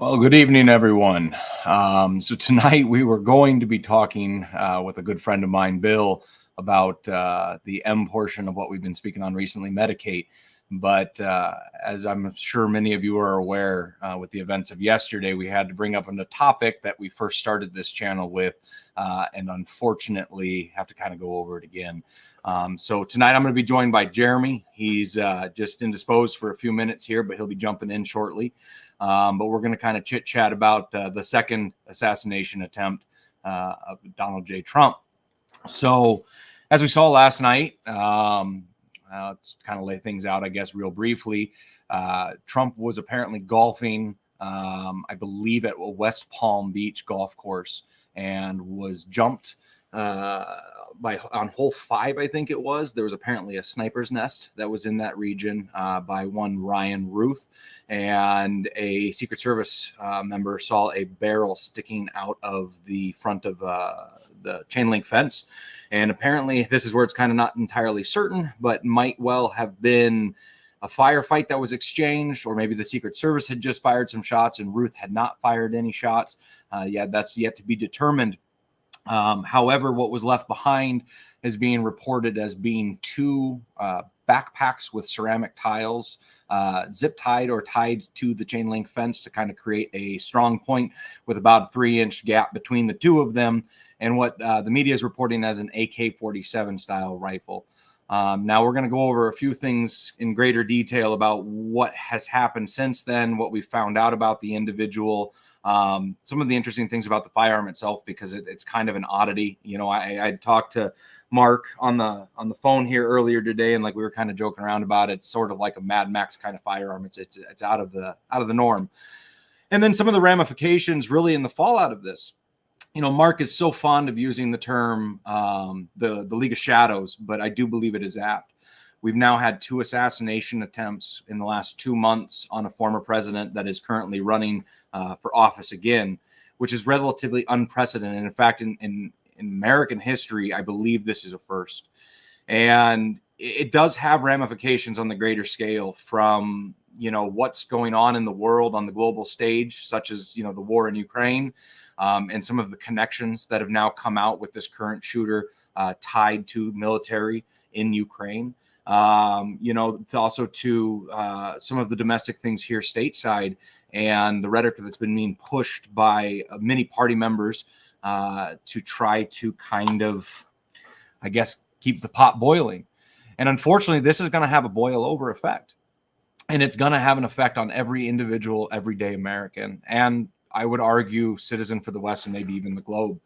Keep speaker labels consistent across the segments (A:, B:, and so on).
A: Well, good evening, everyone. So tonight we were going to be talking with a good friend of mine, Bill, about the M portion of what we've been speaking on recently, Medicate. But as I'm sure many of you are aware, with the events of yesterday, we had to bring up a topic that we first started this channel with, and unfortunately have to kind of go over it again. So tonight I'm going to be joined by Jeremy. He's just indisposed for a few minutes here, but he'll be jumping in shortly. But we're going to kind of chit chat about the second assassination attempt of Donald J. Trump. So as we saw last night, let's kind of lay things out, I guess, real briefly. Trump was apparently golfing, I believe, at a West Palm Beach golf course and was jumped on hole 5, I think it was. There was apparently a sniper's nest that was in that region by one Ryan Ruth, and a Secret Service member saw a barrel sticking out of the front of the chain link fence. And apparently this is where it's kind of not entirely certain, but might well have been a firefight that was exchanged, or maybe the Secret Service had just fired some shots and Ruth had not fired any shots. That's yet to be determined. However, what was left behind is being reported as being 2 backpacks with ceramic tiles, zip tied or tied to the chain link fence to kind of create a strong point with about a 3-inch gap between the 2 of them, and what the media is reporting as an AK-47 style rifle. Now we're going to go over a few things in greater detail about what has happened since then, what we found out about the individual, some of the interesting things about the firearm itself, because it's kind of an oddity. You know, I talked to Mark on the phone here earlier today, and like we were kind of joking around about it. It's sort of like a Mad Max kind of firearm. It's out of the norm. And then some of the ramifications really in the fallout of this. You know, Mark is so fond of using the term the League of Shadows, but I do believe it is apt. We've now had 2 assassination attempts in the last 2 months on a former president that is currently running for office again, which is relatively unprecedented. In fact, in American history, I believe this is a first. And it does have ramifications on the greater scale from, you know, what's going on in the world on the global stage, such as, you know, the war in Ukraine, and some of the connections that have now come out with this current shooter tied to military in Ukraine. You know, also to some of the domestic things here stateside, and the rhetoric that's been being pushed by many party members to try to kind of, I guess, keep the pot boiling. And unfortunately, this is going to have a boil over effect. And it's going to have an effect on every individual, everyday American, and I would argue citizen for the West and maybe even the globe.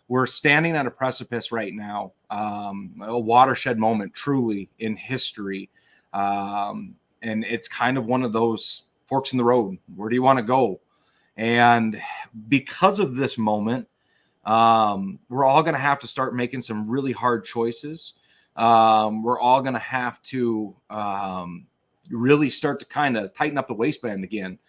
A: We're standing at a precipice right now, a watershed moment truly in history. And it's kind of one of those forks in the road. Where do you want to go? And because of this moment, we're all going to have to start making some really hard choices. We're all going to have to really start to kind of tighten up the waistband again,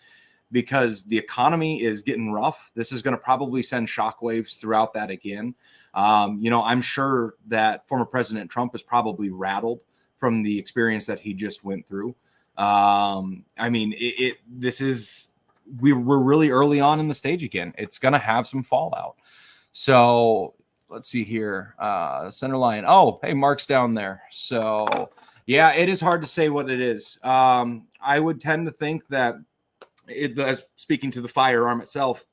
A: because the economy is getting rough. This is going to probably send shockwaves throughout that again. You know, I'm sure that former President Trump is probably rattled from the experience that he just went through. I mean, we're really early on in the stage again. It's going to have some fallout. So let's see here. Center line. Oh, hey, Mark's down there. So yeah, it is hard to say what it is. I would tend to think that as speaking to the firearm itself,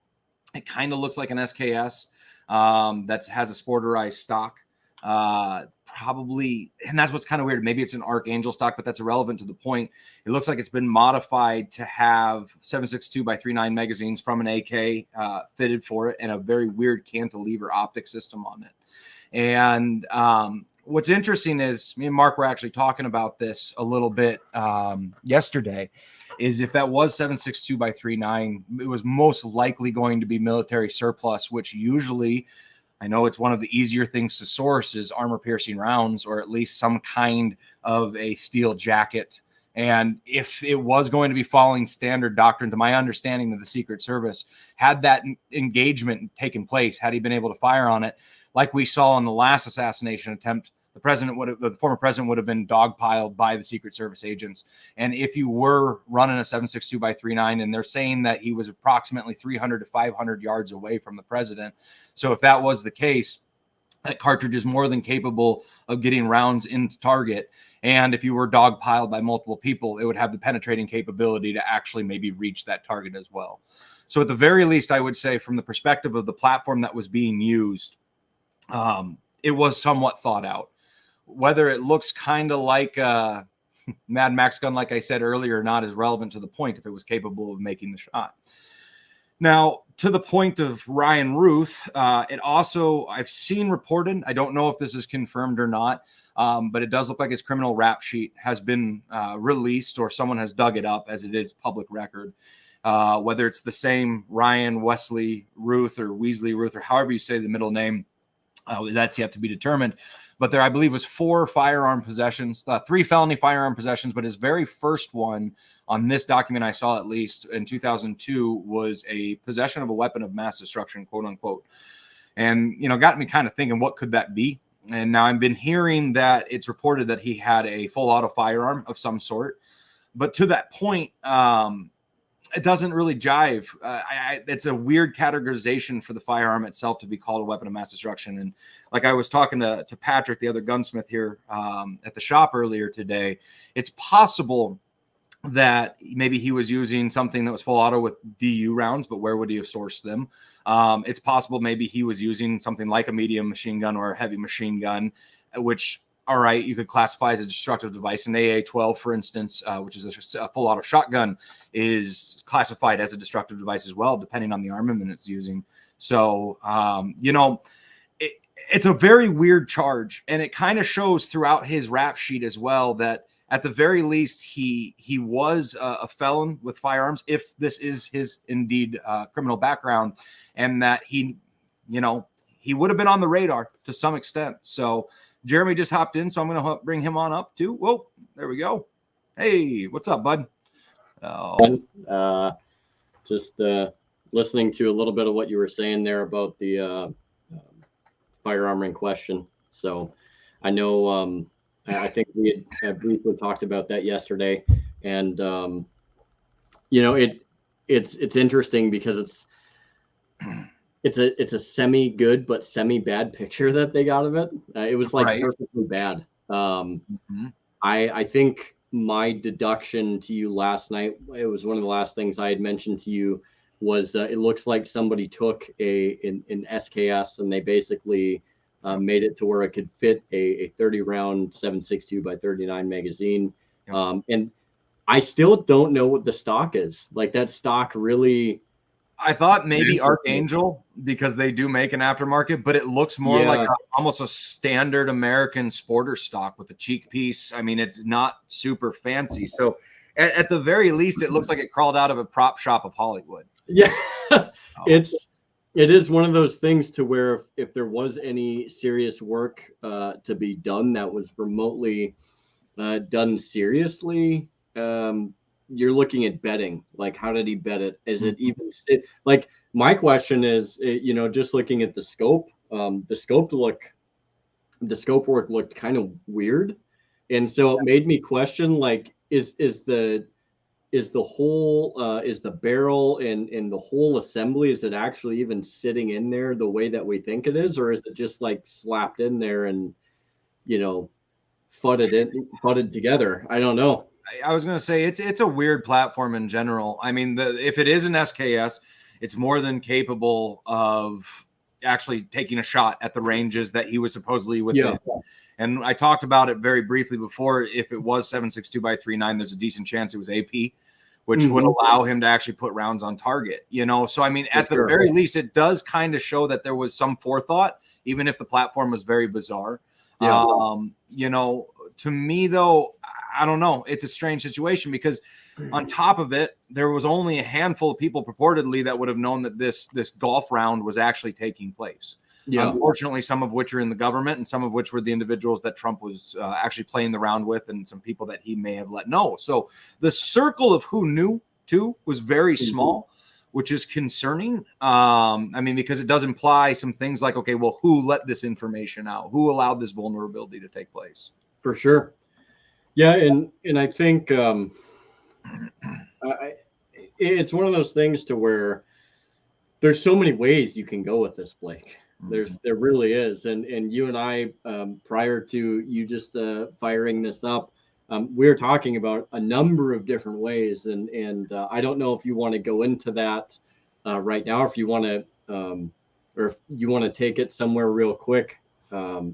A: it kind of looks like an SKS that has a sporterized stock. Probably, and that's what's kind of weird. Maybe it's an Archangel stock, but that's irrelevant to the point. It looks like it's been modified to have 7.62x3.9 magazines from an AK fitted for it, and a very weird cantilever optic system on it. And what's interesting is me and Mark were actually talking about this a little bit yesterday, is if that was 7.62x3.9, it was most likely going to be military surplus, which usually, I know it's one of the easier things to source, is armor piercing rounds, or at least some kind of a steel jacket. And if it was going to be following standard doctrine, to my understanding of the Secret Service, had that engagement taken place, had he been able to fire on it, like we saw in the last assassination attempt, the former president would have been dogpiled by the Secret Service agents. And if you were running a 7.62 by 3.9, and they're saying that he was approximately 300 to 500 yards away from the president. So if that was the case, that cartridge is more than capable of getting rounds into target. And if you were dogpiled by multiple people, it would have the penetrating capability to actually maybe reach that target as well. So at the very least, I would say from the perspective of the platform that was being used, it was somewhat thought out. Whether it looks kind of like a Mad Max gun, like I said earlier, or not, is relevant to the point if it was capable of making the shot. Now, to the point of Ryan Ruth, it also, I've seen reported, I don't know if this is confirmed or not, but it does look like his criminal rap sheet has been released, or someone has dug it up, as it is public record. Whether it's the same Ryan Wesley Ruth or Weasley Ruth, or however you say the middle name, that's yet to be determined. But there, I believe, was 4 firearm possessions, 3 felony firearm possessions. But his very first one on this document I saw, at least in 2002, was a possession of a weapon of mass destruction, quote unquote. And, got me kind of thinking, what could that be? And now I've been hearing that it's reported that he had a full auto firearm of some sort. But to that point, it doesn't really jive. It's a weird categorization for the firearm itself to be called a weapon of mass destruction. And like I was talking to Patrick, the other gunsmith here at the shop earlier today, it's possible that maybe he was using something that was full auto with DU rounds, but where would he have sourced them? It's possible maybe he was using something like a medium machine gun or a heavy machine gun, which, all right, you could classify as a destructive device. An AA-12, for instance, which is a full auto shotgun, is classified as a destructive device as well, depending on the armament it's using. So, it's a very weird charge, and it kind of shows throughout his rap sheet as well that at the very least he was a felon with firearms, if this is his indeed criminal background, and that he would have been on the radar to some extent. So Jeremy just hopped in, so I'm going to bring him on up too. Whoa, there we go. Hey, what's up, bud?
B: Just listening to a little bit of what you were saying there about the firearm in question. So I know, I think we had briefly talked about that yesterday, and it's interesting because it's a semi good but semi bad picture that they got of it. It was like perfectly bad. I think my deduction to you last night, it was one of the last things I had mentioned to you, was it looks like somebody took an SKS and they basically made it to where it could fit a 30 round 7.62 by 39 magazine. And I still don't know what the stock is. Like, that stock really,
A: I thought maybe Archangel, because they do make an aftermarket, but it looks more like almost a standard American sporter stock with a cheek piece. I mean, it's not super fancy. So at the very least, it looks like it crawled out of a prop shop of Hollywood.
B: Yeah, it is one of those things to where if there was any serious work to be done that was remotely done seriously, you're looking at betting. Like, how did he bet it? Is it even like, my question is, just looking at the scope, the scope work looked kind of weird. And so it made me question, like, is the barrel and the whole assembly, is it actually even sitting in there the way that we think it is? Or is it just like slapped in there and, fudded together? I don't know.
A: I was going to say it's a weird platform in general. I mean, if it is an SKS, it's more than capable of actually taking a shot at the ranges that he was supposedly within. And I talked about it very briefly before. If it was 7.62 by 3.9, there's a decent chance it was AP, which would allow him to actually put rounds on target. So I mean, at the very least, it does kind of show that there was some forethought, even if the platform was very bizarre. To me, though, I don't know. It's a strange situation because on top of it, there was only a handful of people purportedly that would have known that this golf round was actually taking place. Unfortunately, some of which are in the government and some of which were the individuals that Trump was actually playing the round with, and some people that he may have let know. So the circle of who knew too was very small. which is concerning. I mean, because it does imply some things like, okay, well, who let this information out? Who allowed this vulnerability to take place?
B: For sure. Yeah, and I think it's one of those things to where there's so many ways you can go with this, Blake. There really is, and you and I, prior to you just firing this up, we were talking about a number of different ways, and I don't know if you want to go into that right now, or if you want to, or if you want to take it somewhere real quick.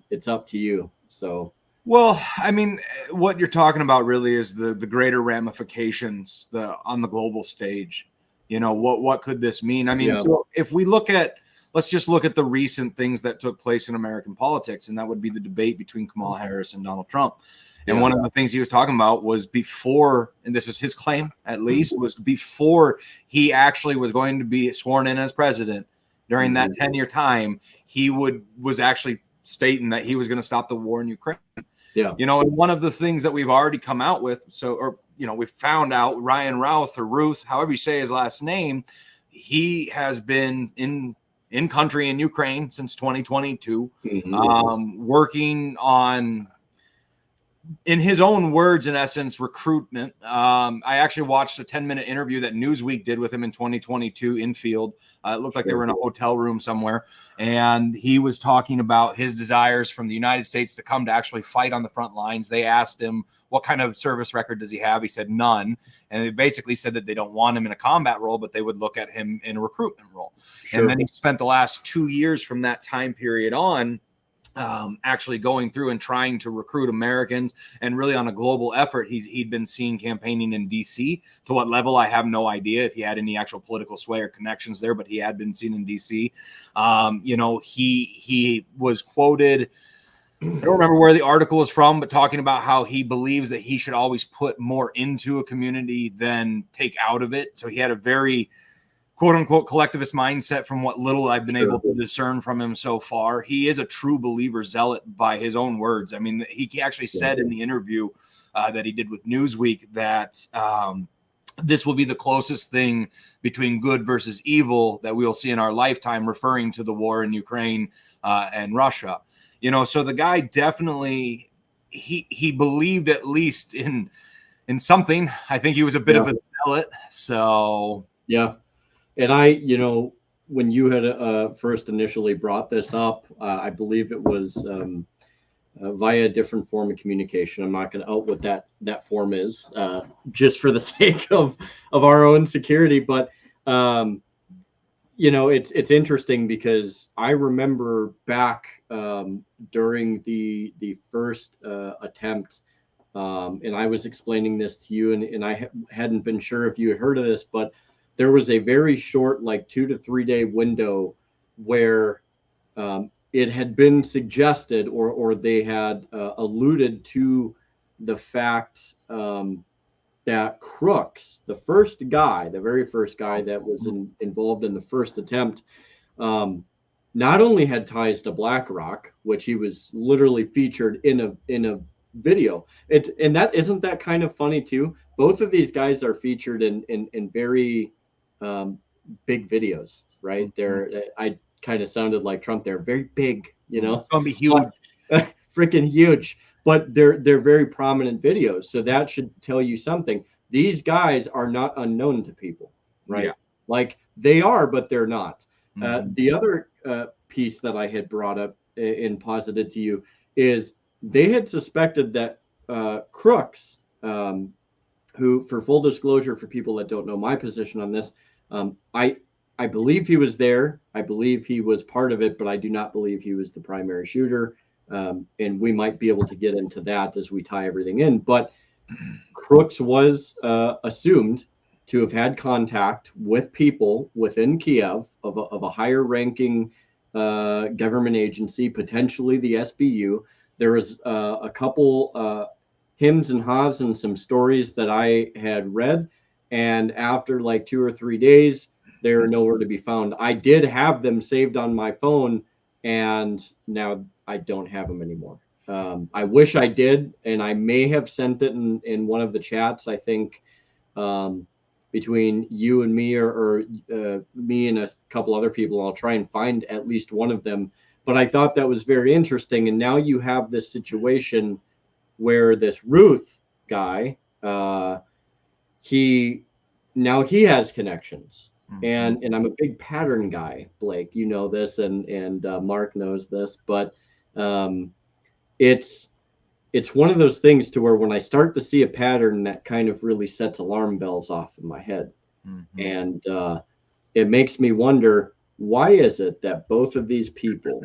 B: It's up to you. So.
A: Well, I mean, what you're talking about really is the greater ramifications on the global stage. You know, what could this mean? I mean, so if we let's just look at the recent things that took place in American politics, and that would be the debate between Kamala Harris and Donald Trump. And one of the things he was talking about was before, and this is his claim at least, was before he actually was going to be sworn in as president during that 10-year time, he was actually stating that he was going to stop the war in Ukraine.
B: Yeah.
A: You know, and one of the things that we've already come out with, we found out Ryan Routh, or Ruth, however you say his last name, he has been in country in Ukraine since 2022, working on, in his own words, in essence, recruitment. I actually watched a 10-minute interview that Newsweek did with him in 2022 in field. It looked like they were in a hotel room somewhere. And he was talking about his desires from the United States to come to actually fight on the front lines. They asked him, what kind of service record does he have? He said none. And they basically said that they don't want him in a combat role, but they would look at him in a recruitment role. Sure. And then he spent the last 2 years from that time period on actually going through and trying to recruit Americans, and really on a global effort. He'd been seen campaigning in DC. To what level, I have no idea if he had any actual political sway or connections there, but he had been seen in DC. He was quoted, I don't remember where the article was from, but talking about how he believes that he should always put more into a community than take out of it. So he had a very quote unquote collectivist mindset from what little I've been able to discern from him so far. He is a true believer, zealot by his own words. I mean, he actually said in the interview that he did with Newsweek that this will be the closest thing between good versus evil that we'll see in our lifetime, referring to the war in Ukraine and Russia. You know, so the guy definitely, he believed at least in something. I think he was a bit of a zealot. So,
B: yeah. And when you had first initially brought this up, I believe it was via a different form of communication. I'm not going to out what that form is, just for the sake of our own security. But it's interesting because I remember back during the first attempt, and I was explaining this to you, and I hadn't been sure if you had heard of this, but there was a very short, like 2 to 3 day window where it had been suggested or they had alluded to the fact that Crooks, the very first guy that was involved in the first attempt, not only had ties to BlackRock, which he was literally featured in a video. And that isn't that kind of funny too. Both of these guys are featured in very big videos, right? I kind of sounded like Trump. They're very big,
A: It's gonna be huge,
B: freaking huge. But they're very prominent videos, so that should tell you something. These guys are not unknown to people, right? Yeah. Like they are, but they're not. The other piece that I had brought up and posited to you is they had suspected that Crooks, who, for full disclosure, for people that don't know my position on this, I believe he was there. I believe he was part of it, but I do not believe he was the primary shooter. And we might be able to get into that as we tie everything in. But Crooks was assumed to have had contact with people within Kiev of a higher ranking government agency, potentially the SBU. There was a couple hims and haws and some stories that I had read. And after like 2 or 3 days, they're nowhere to be found. I did have them saved on my phone, and now I don't have them anymore. I wish I did, and I may have sent it in one of the chats, I think, between you and me, or me and a couple other people. I'll try and find at least one of them. But I thought that was very interesting. And now you have this situation where this Ruth guy, he has connections. And I'm a big pattern guy, Blake. You know this, and Mark knows this, but it's one of those things to where when I start to see a pattern, that kind of really sets alarm bells off in my head. And it makes me wonder, why is it that both of these people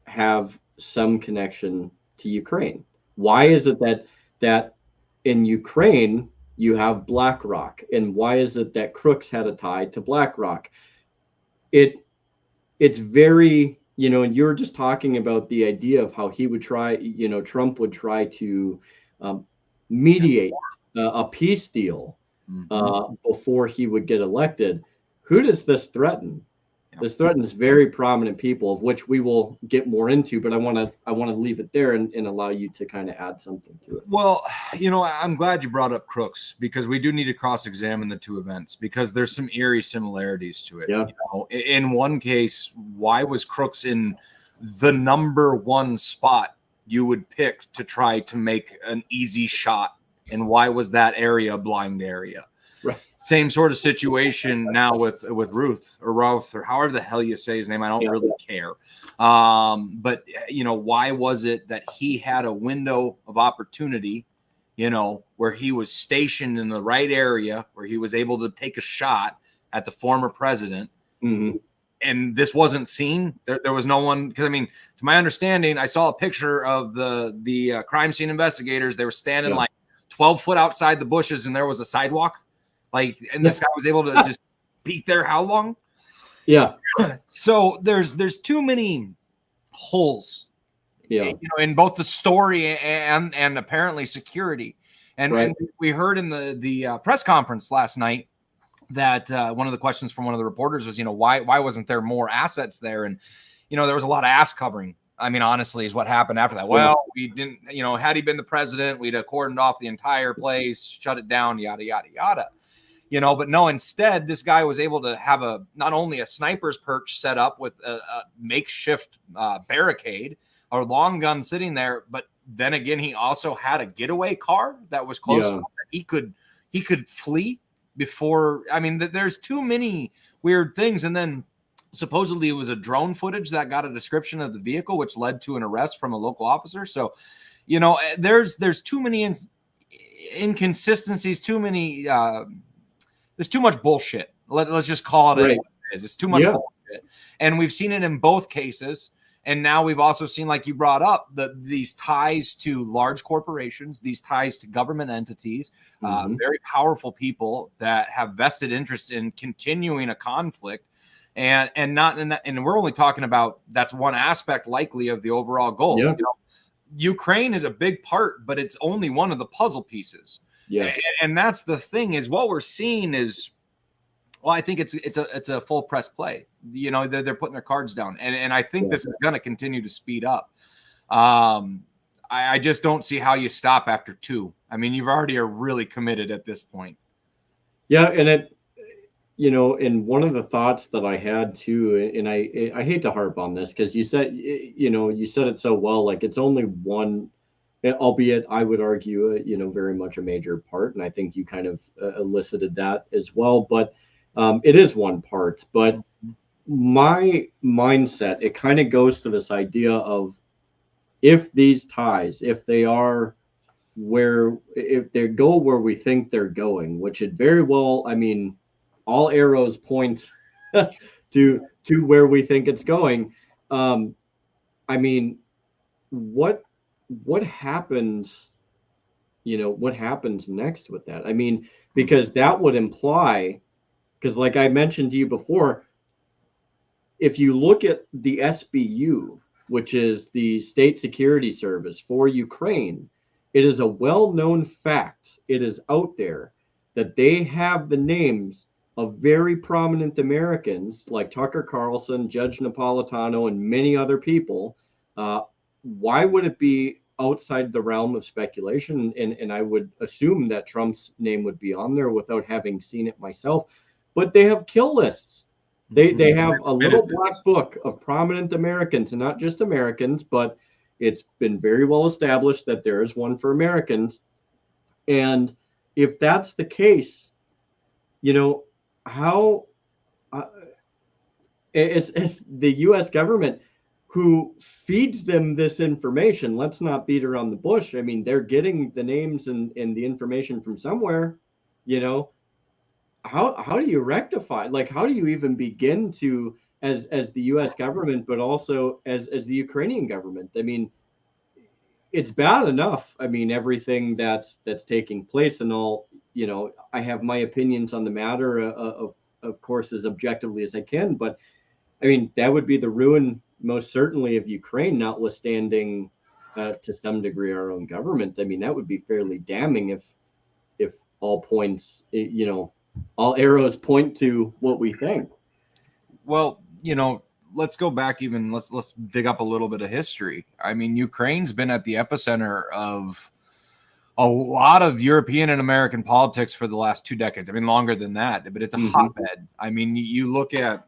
B: have some connection to Ukraine? Why is it that in Ukraine you have BlackRock, and why is it that Crooks had a tie to BlackRock? It's very, and you were just talking about the idea of how he would try, Trump would try to mediate a peace deal before he would get elected. Who does this threaten? This threatens very prominent people, of which we will get more into, but I want to leave it there and allow you to kind of add something to it.
A: Well, I'm glad you brought up Crooks, because we do need to cross-examine the two events, because there's some eerie similarities to it.
B: Yeah.
A: In one case, why was Crooks in the number one spot you would pick to try to make an easy shot? And why was that area a blind area?
B: Right.
A: Same sort of situation now with Ruth, or however the hell you say his name. I don't really care. But why was it that he had a window of opportunity, where he was stationed in the right area, where he was able to take a shot at the former president, and this wasn't seen? There was no one, because to my understanding, I saw a picture of the crime scene investigators. They were standing like 12 foot outside the bushes, and there was a sidewalk. And this guy was able to just beat there how long?
B: Yeah.
A: So there's too many holes, in both the story and apparently security. And we heard in the press conference last night that one of the questions from one of the reporters was, why wasn't there more assets there? And, there was a lot of ass covering. Honestly, is what happened after that. Well, we didn't, had he been the president, we'd have cordoned off the entire place, shut it down, yada, yada, yada. But no, instead, this guy was able to have not only a sniper's perch set up with a makeshift barricade or long gun sitting there, but then again, he also had a getaway car that was close enough that he could flee before. There's too many weird things. And then supposedly it was a drone footage that got a description of the vehicle, which led to an arrest from a local officer. So, there's too many inconsistencies, too many. There's too much bullshit. Let's just call it what it is. It's too much bullshit. And we've seen it in both cases. And now we've also seen, like you brought up, these ties to large corporations, these ties to government entities, very powerful people that have vested interests in continuing a conflict. And not in that, and we're only talking about that's one aspect likely of the overall goal.
B: Yeah.
A: Ukraine is a big part, but it's only one of the puzzle pieces. Yeah, and that's the thing, is what we're seeing is, well, I think it's a full press play. They're putting their cards down, and I think this is going to continue to speed up. I just don't see how you stop after 2. You've already are really committed at this point.
B: Yeah, and and one of the thoughts that I had too, and I hate to harp on this, because you said it so well, like it's only one. Albeit, I would argue, very much a major part, and I think you kind of elicited that as well. But it is one part. But my mindset, it kind of goes to this idea of, if these ties, if they go where we think they're going, which it very well, all arrows point to where we think it's going. What happens, what happens next with that? Because that would imply, because like I mentioned to you before, if you look at the SBU, which is the State Security Service for Ukraine, it is a well-known fact, it is out there, that they have the names of very prominent Americans like Tucker Carlson, Judge Napolitano, and many other people. Why would it be outside the realm of speculation, and I would assume that Trump's name would be on there without having seen it myself. But they have kill lists. They have a little black book of prominent Americans, and not just Americans, but it's been very well established that there is one for Americans. And if that's the case, how it's the U.S. government who feeds them this information. Let's not beat around the bush. I mean, they're getting the names and the information from somewhere. How do you rectify? Like, how do you even begin to, as the U.S. government, but also as the Ukrainian government? I mean, it's bad enough. I mean, everything that's taking place and all. I have my opinions on the matter, of course, as objectively as I can. But I mean, that would be the ruin, most certainly, of Ukraine, notwithstanding to some degree our own government. I mean, that would be fairly damning if all points, all arrows point to what we think.
A: Well, let's go back even. Let's dig up a little bit of history. I mean, Ukraine's been at the epicenter of a lot of European and American politics for the last 2 decades. I mean, longer than that, but it's a hotbed. I mean, you look at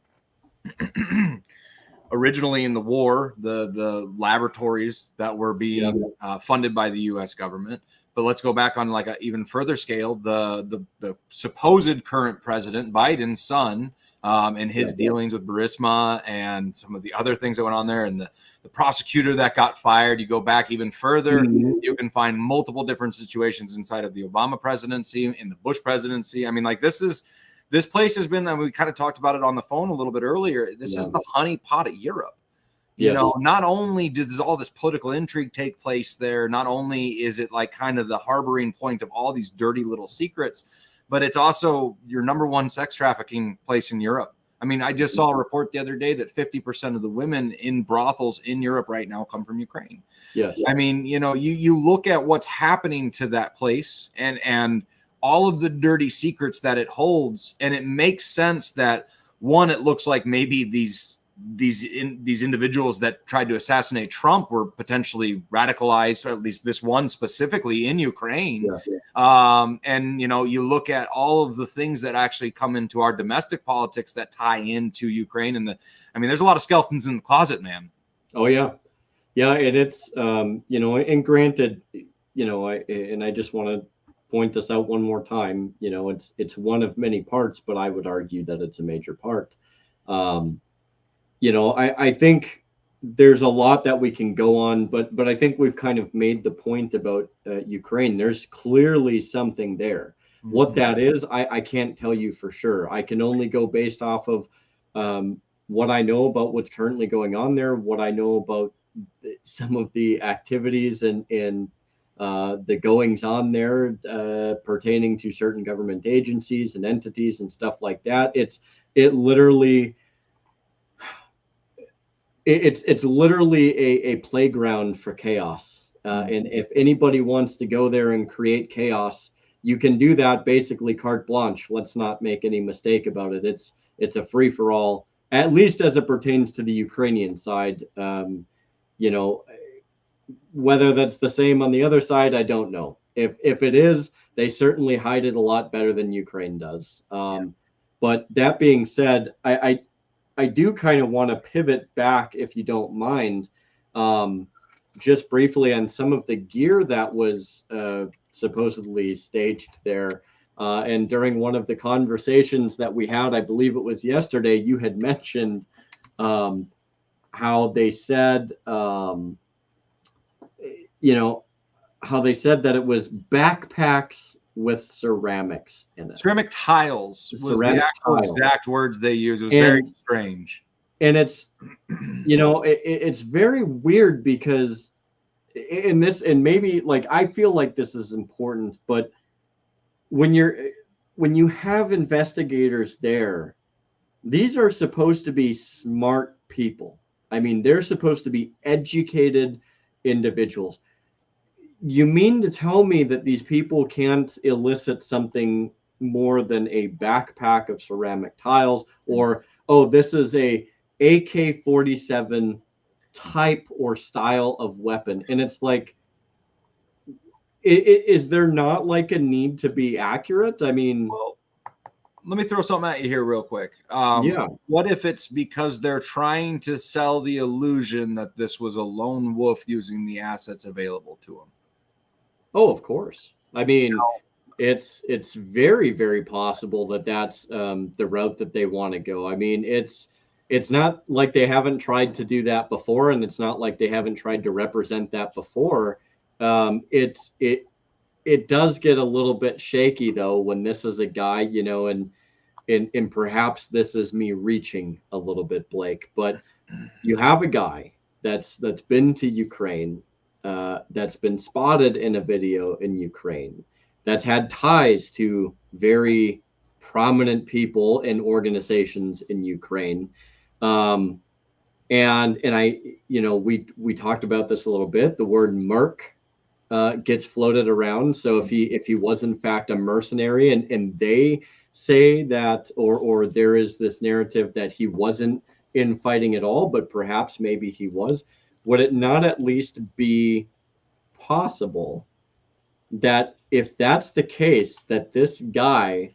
A: originally in the war, the laboratories that were being funded by the U.S. government. But let's go back on like an even further scale. The supposed current president, Biden's son, and his dealings with Burisma and some of the other things that went on there, and the prosecutor that got fired. You go back even further, you can find multiple different situations inside of the Obama presidency, in the Bush presidency. I mean, like this place has been, and we kind of talked about it on the phone a little bit earlier. This is the honeypot of Europe. Not only does all this political intrigue take place there, not only is it like kind of the harboring point of all these dirty little secrets, but it's also your number one sex trafficking place in Europe. I mean, I just saw a report the other day that 50% of the women in brothels in Europe right now come from Ukraine. I mean, you look at what's happening to that place and all of the dirty secrets that it holds, and it makes sense that one, it looks like maybe these individuals that tried to assassinate Trump were potentially radicalized, or at least this one specifically in Ukraine. And you look at all of the things that actually come into our domestic politics that tie into Ukraine, and there's a lot of skeletons in the closet, man.
B: Oh yeah, and it's and granted, I just want to point this out one more time. It's one of many parts, but I would argue that it's a major part. I think there's a lot that we can go on, but I think we've kind of made the point about Ukraine. There's clearly something there. What that is, I can't tell you for sure. I can only go based off of what I know about what's currently going on there, what I know about some of the activities and the goings on there pertaining to certain government agencies and entities and stuff like that. It's literally a playground for chaos. And if anybody wants to go there and create chaos, you can do that basically carte blanche. Let's not make any mistake about it. It's a free for all, at least as it pertains to the Ukrainian side. Whether that's the same on the other side, I don't know. If it is, they certainly hide it a lot better than Ukraine does. But that being said, I do kind of want to pivot back, if you don't mind, just briefly on some of the gear that was supposedly staged there. And during one of the conversations that we had, I believe it was yesterday, you had mentioned how they said, how they said that it was backpacks with ceramics in it.
A: Ceramic tiles was the actual exact words they used. It was very strange.
B: And it's, it's very weird because in this, and maybe like, I feel like this is important, but when you have investigators there, these are supposed to be smart people. I mean, they're supposed to be educated individuals. You mean to tell me that these people can't elicit something more than a backpack of ceramic tiles, or, oh, this is a AK-47 type or style of weapon? And it's like, Is there not like a need to be accurate? I mean,
A: well, let me throw something at you here real quick.
B: Yeah.
A: What if it's because they're trying to sell the illusion that this was a lone wolf using the assets available to him?
B: Oh, of course. I mean, it's very, very possible that that's the route that they want to go. I mean, it's not like they haven't tried to do that before, and it's not like they haven't tried to represent that before. It does get a little bit shaky though when this is a guy, and perhaps this is me reaching a little bit, Blake, but you have a guy that's been to Ukraine, that's been spotted in a video in Ukraine, that's had ties to very prominent people and organizations in Ukraine. Um, and I, we talked about this a little bit. The word merc gets floated around. So if he was in fact a mercenary, and they say that, or there is this narrative that he wasn't in fighting at all, but perhaps maybe he was, would it not at least be possible that if that's the case, that this guy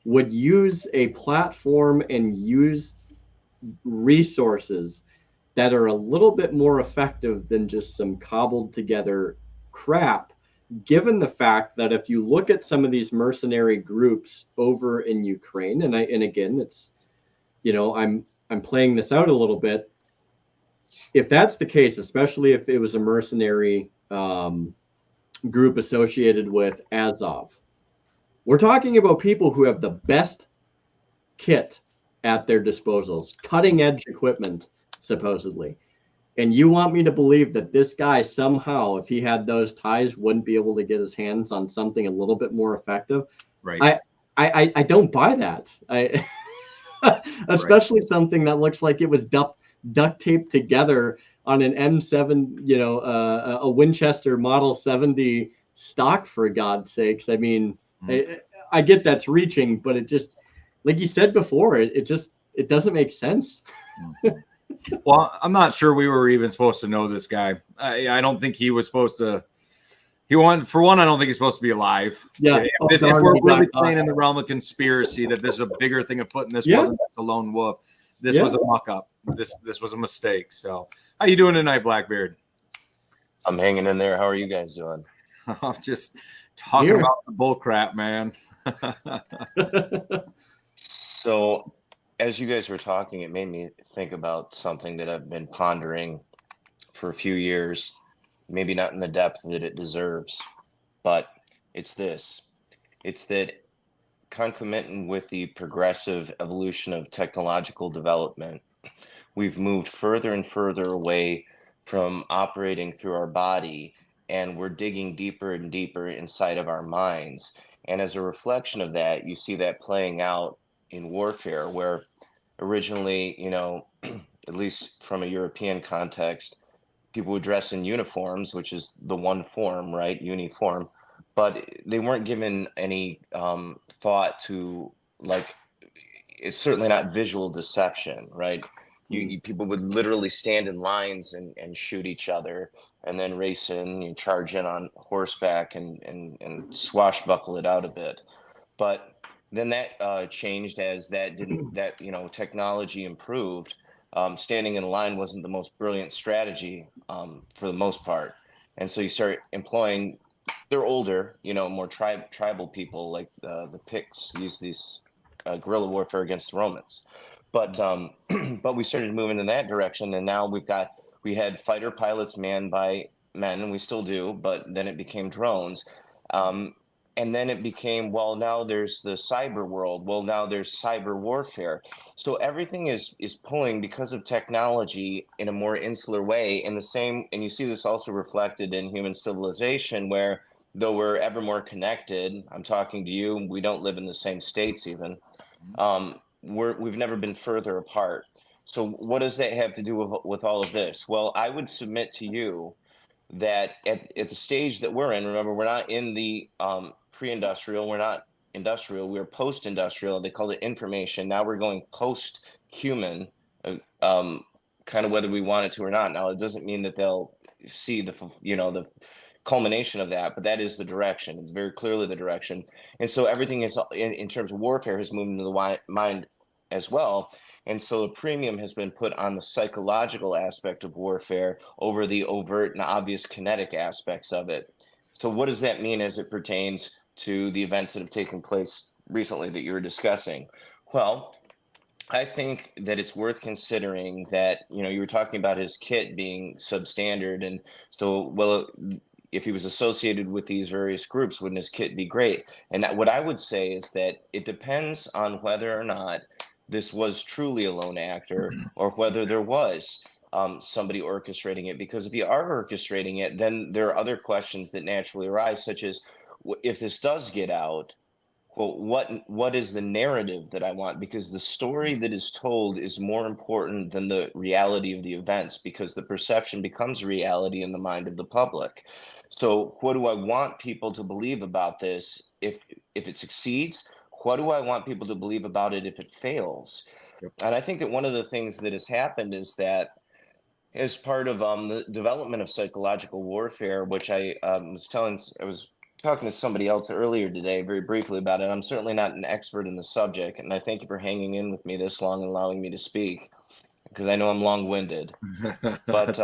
B: would use a platform and use resources that are a little bit more effective than just some cobbled together crap, given the fact that if you look at some of these mercenary groups over in Ukraine, and again, it's, I'm playing this out a little bit. If that's the case, especially if it was a mercenary group associated with Azov, we're talking about people who have the best kit at their disposals, cutting edge equipment, supposedly. And you want me to believe that this guy somehow, if he had those ties, wouldn't be able to get his hands on something a little bit more effective?
A: Right.
B: I don't buy that. Especially something that looks like it was duct taped together on an M7, a Winchester Model 70 stock, for God's sakes. I mean, I get that's reaching, but it just, like you said before, it doesn't make sense.
A: Well, I'm not sure we were even supposed to know this guy. I don't think he was supposed to. For one, I don't think he's supposed to be alive.
B: Yeah.
A: If we're really playing in the realm of conspiracy, that there's a bigger thing afoot, and this wasn't just a lone wolf. This was a muck up. This was a mistake. So, how you doing tonight, Blackbeard?
C: I'm hanging in there. How are you guys doing?
A: I'm just talking about the bull crap, man.
C: So, as you guys were talking, it made me think about something that I've been pondering for a few years, maybe not in the depth that it deserves, but it's this. It's that concomitant with the progressive evolution of technological development, we've moved further and further away from operating through our body, and we're digging deeper and deeper inside of our minds. And as a reflection of that, you see that playing out in warfare, where originally, at least from a European context, people would dress in uniforms, which is the one form, right? Uniform. But they weren't given any thought to, like, it's certainly not visual deception, right? People would literally stand in lines and shoot each other, and then race in, you charge in on horseback and swashbuckle it out a bit. But then that changed as technology improved. Standing in line wasn't the most brilliant strategy for the most part, and so you start employing. They're older, more tribal people, like the Picts use these guerrilla warfare against the Romans, but but we started moving in that direction, and now we had fighter pilots manned by men, and we still do, but then it became drones. And then it became, well, now there's the cyber world. Well, now there's cyber warfare. So everything is pulling because of technology in a more insular way. In the same, and you see this also reflected in human civilization, where though we're ever more connected, I'm talking to you, we don't live in the same states even. We've never been further apart. So what does that have to do with all of this? Well, I would submit to you that at the stage that we're in, remember, we're not in the pre-industrial, we're not industrial, we're post-industrial. They call it information. Now we're going post-human, kind of whether we want it to or not. Now, it doesn't mean that they'll see the culmination of that, but that is the direction. It's very clearly the direction. And so everything is in terms of warfare has moved into the mind as well. And so a premium has been put on the psychological aspect of warfare over the overt and obvious kinetic aspects of it. So what does that mean as it pertains to the events that have taken place recently that you were discussing? Well, I think that it's worth considering that, you were talking about his kit being substandard. And so, well, if he was associated with these various groups, wouldn't his kit be great? And what I would say is that it depends on whether or not this was truly a lone actor or whether there was somebody orchestrating it. Because if you are orchestrating it, then there are other questions that naturally arise, such as if this does get out, well, what is the narrative that I want? Because the story that is told is more important than the reality of the events, because the perception becomes reality in the mind of the public. So what do I want people to believe about this if it succeeds? What do I want people to believe about it if it fails?
A: Yep.
C: And I think that one of the things that has happened is that as part of the development of psychological warfare, which I was talking to somebody else earlier today very briefly about it. I'm certainly not an expert in the subject, and I thank you for hanging in with me this long and allowing me to speak, because I know I'm long-winded. But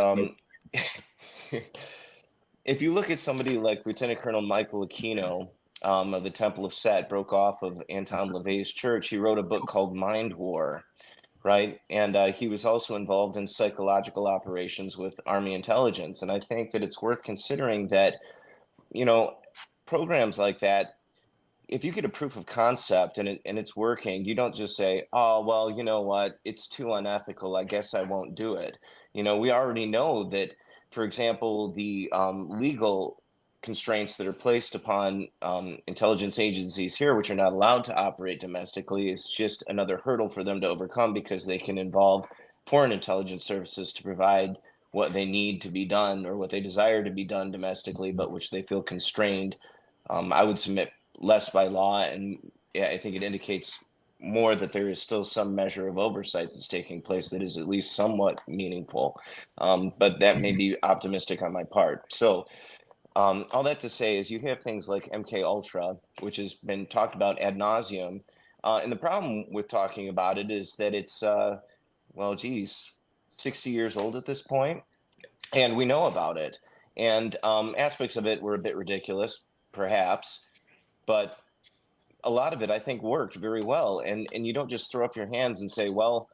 C: if you look at somebody like Lieutenant Colonel Michael Aquino of the Temple of Set, broke off of Anton LaVey's church, he wrote a book called Mind War, right? And he was also involved in psychological operations with Army intelligence. And I think that it's worth considering that, programs like that, if you get a proof of concept and it's working, you don't just say, oh, well, you know what, it's too unethical, I guess I won't do it. We already know that, for example, the legal constraints that are placed upon intelligence agencies here, which are not allowed to operate domestically, is just another hurdle for them to overcome, because they can involve foreign intelligence services to provide what they need to be done or what they desire to be done domestically, but which they feel constrained. I would submit less by law, and yeah, I think it indicates more that there is still some measure of oversight that's taking place that is at least somewhat meaningful. But that may be optimistic on my part. So all that to say is you have things like MK Ultra, which has been talked about ad nauseum. And the problem with talking about it is that it's, 60 years old at this point, and we know about it. And aspects of it were a bit ridiculous, perhaps, but a lot of it I think worked very well. And you don't just throw up your hands and say, well,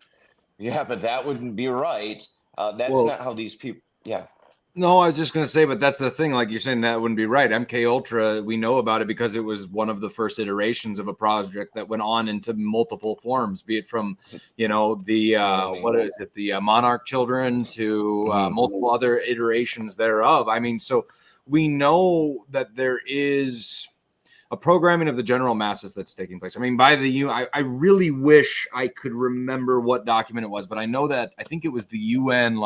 C: yeah, but that wouldn't be right. That's not how these people. Yeah.
A: No, I was just going to say, but that's the thing. Like you're saying, that wouldn't be right. MK Ultra, we know about it because it was one of the first iterations of a project that went on into multiple forms, be it from, the Monarch Children to multiple other iterations thereof. I mean, so we know that there is a programming of the general masses that's taking place. I mean, by the I really wish I could remember what document it was, but I know that I think it was the UN,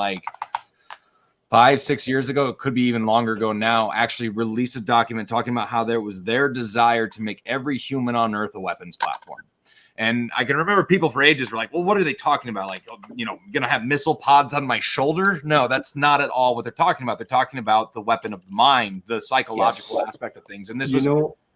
A: 5-6 years ago, it could be even longer ago now, actually released a document talking about how there was their desire to make every human on Earth a weapons platform. And I can remember people for ages were like, well, what are they talking about? Like, going to have missile pods on my shoulder? No, that's not at all what they're talking about. They're talking about the weapon of the mind, the psychological aspect of things. And this was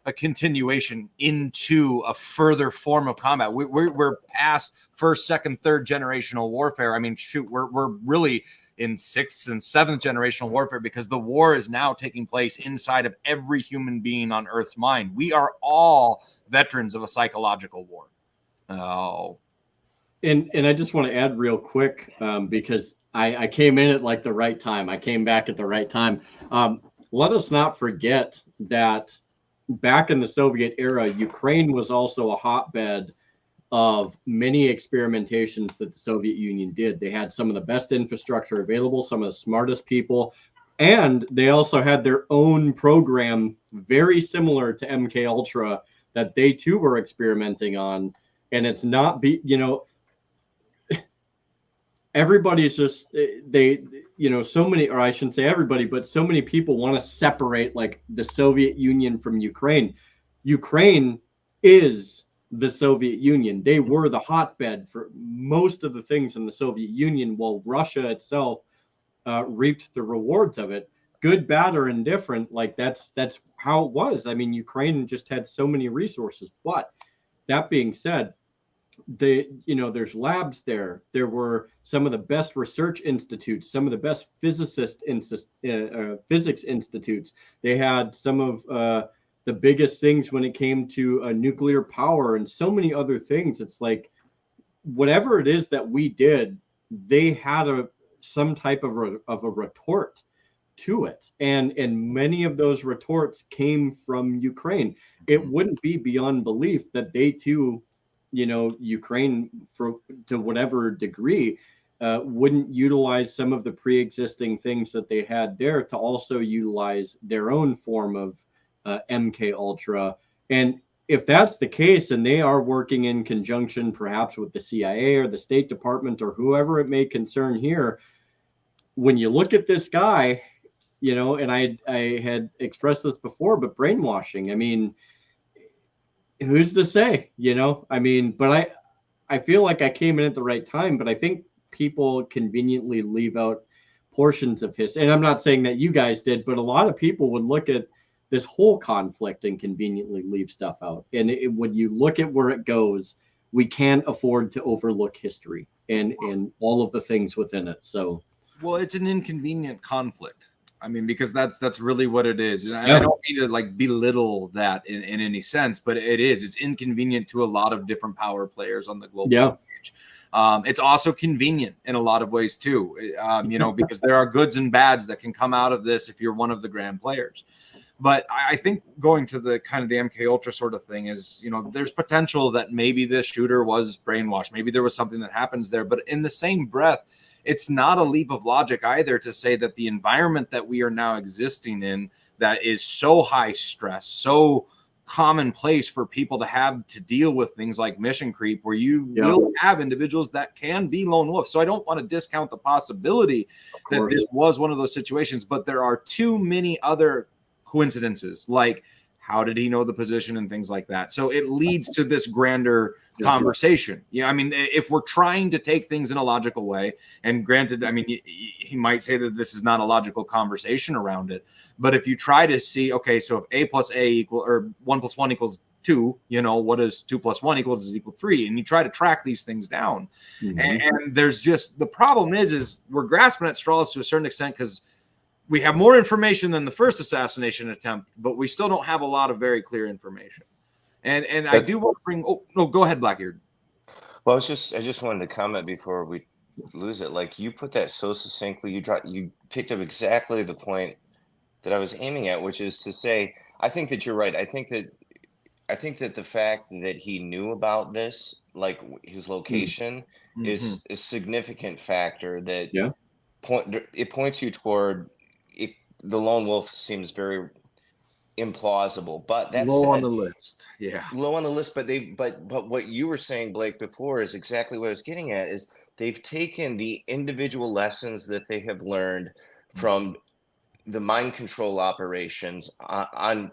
A: a continuation into a further form of combat. We're past first, second, third generational warfare. I mean, shoot, we're really in 6th and 7th generational warfare, because the war is now taking place inside of every human being on Earth's mind. We are all veterans of a psychological war. Oh.
B: And I just want to add real quick, because I came in at the right time. I came back at the right time. Let us not forget that back in the Soviet era, Ukraine was also a hotbed of many experimentations that the Soviet Union did. They had some of the best infrastructure available, some of the smartest people, and they also had their own program very similar to MK Ultra that they too were experimenting on. And it's not everybody's just so many, or I shouldn't say everybody, but so many people want to separate the Soviet Union from Ukraine. Ukraine is the Soviet Union. They were the hotbed for most of the things in the Soviet Union, while Russia itself reaped the rewards of it. good, bad, or indifferent, like that's how it was. I mean, Ukraine just had so many resources. But that being said, there's labs there. There were some of the best research institutes, some of the best physics institutes. They had some of the biggest things when it came to nuclear power and so many other things. It's like whatever it is that we did, they had some type of a retort to it, and many of those retorts came from Ukraine. It wouldn't be beyond belief that they too, Ukraine, to whatever degree, wouldn't utilize some of the pre-existing things that they had there to also utilize their own form of MK Ultra. And if that's the case, and they are working in conjunction perhaps with the CIA or the State Department or whoever it may concern here, when you look at this guy, and I had expressed this before, but brainwashing, I mean, who's to say, I mean, but I feel like I came in at the right time, but I think people conveniently leave out portions of history. And I'm not saying that you guys did, but a lot of people would look at this whole conflict and conveniently leave stuff out. And when you look at where it goes, we can't afford to overlook history and all of the things within it. So,
A: well, it's an inconvenient conflict. I mean, because that's really what it is. And I don't mean to like belittle that in any sense, but it is. It's inconvenient to a lot of different power players on the global stage. It's also convenient in a lot of ways too, because there are goods and bads that can come out of this if you're one of the grand players. But I think going to the kind of the MK Ultra sort of thing is, there's potential that maybe this shooter was brainwashed. Maybe there was something that happens there. But in the same breath, it's not a leap of logic either to say that the environment that we are now existing in that is so high stress, so commonplace for people to have to deal with things like mission creep, where you will have individuals that can be lone wolves. So I don't want to discount the possibility that this was one of those situations, but there are too many other coincidences, like how did he know the position and things like that. So it leads to this grander conversation. I mean, if we're trying to take things in a logical way, and granted, I mean, he might say that this is not a logical conversation around it, but if you try to see, okay, so if A plus A equal, or 1 plus 1 equals 2, what is 2 plus 1 equals is equal 3, and you try to track these things down, and there's just, the problem is we're grasping at straws to a certain extent because we have more information than the first assassination attempt, but we still don't have a lot of very clear information. And I do want to bring. Oh no, go ahead, Blackbeard.
C: Well, I just wanted to comment before we lose it. Like, you put that so succinctly. You picked up exactly the point that I was aiming at, which is to say, I think that you're right. I think that the fact that he knew about this, like his location, is a significant factor that points you toward it. The lone wolf seems very implausible, but that's
A: low on the list.
C: Low on the list. But what you were saying, Blake, before is exactly what I was getting at. Is they've taken the individual lessons that they have learned from the mind control operations on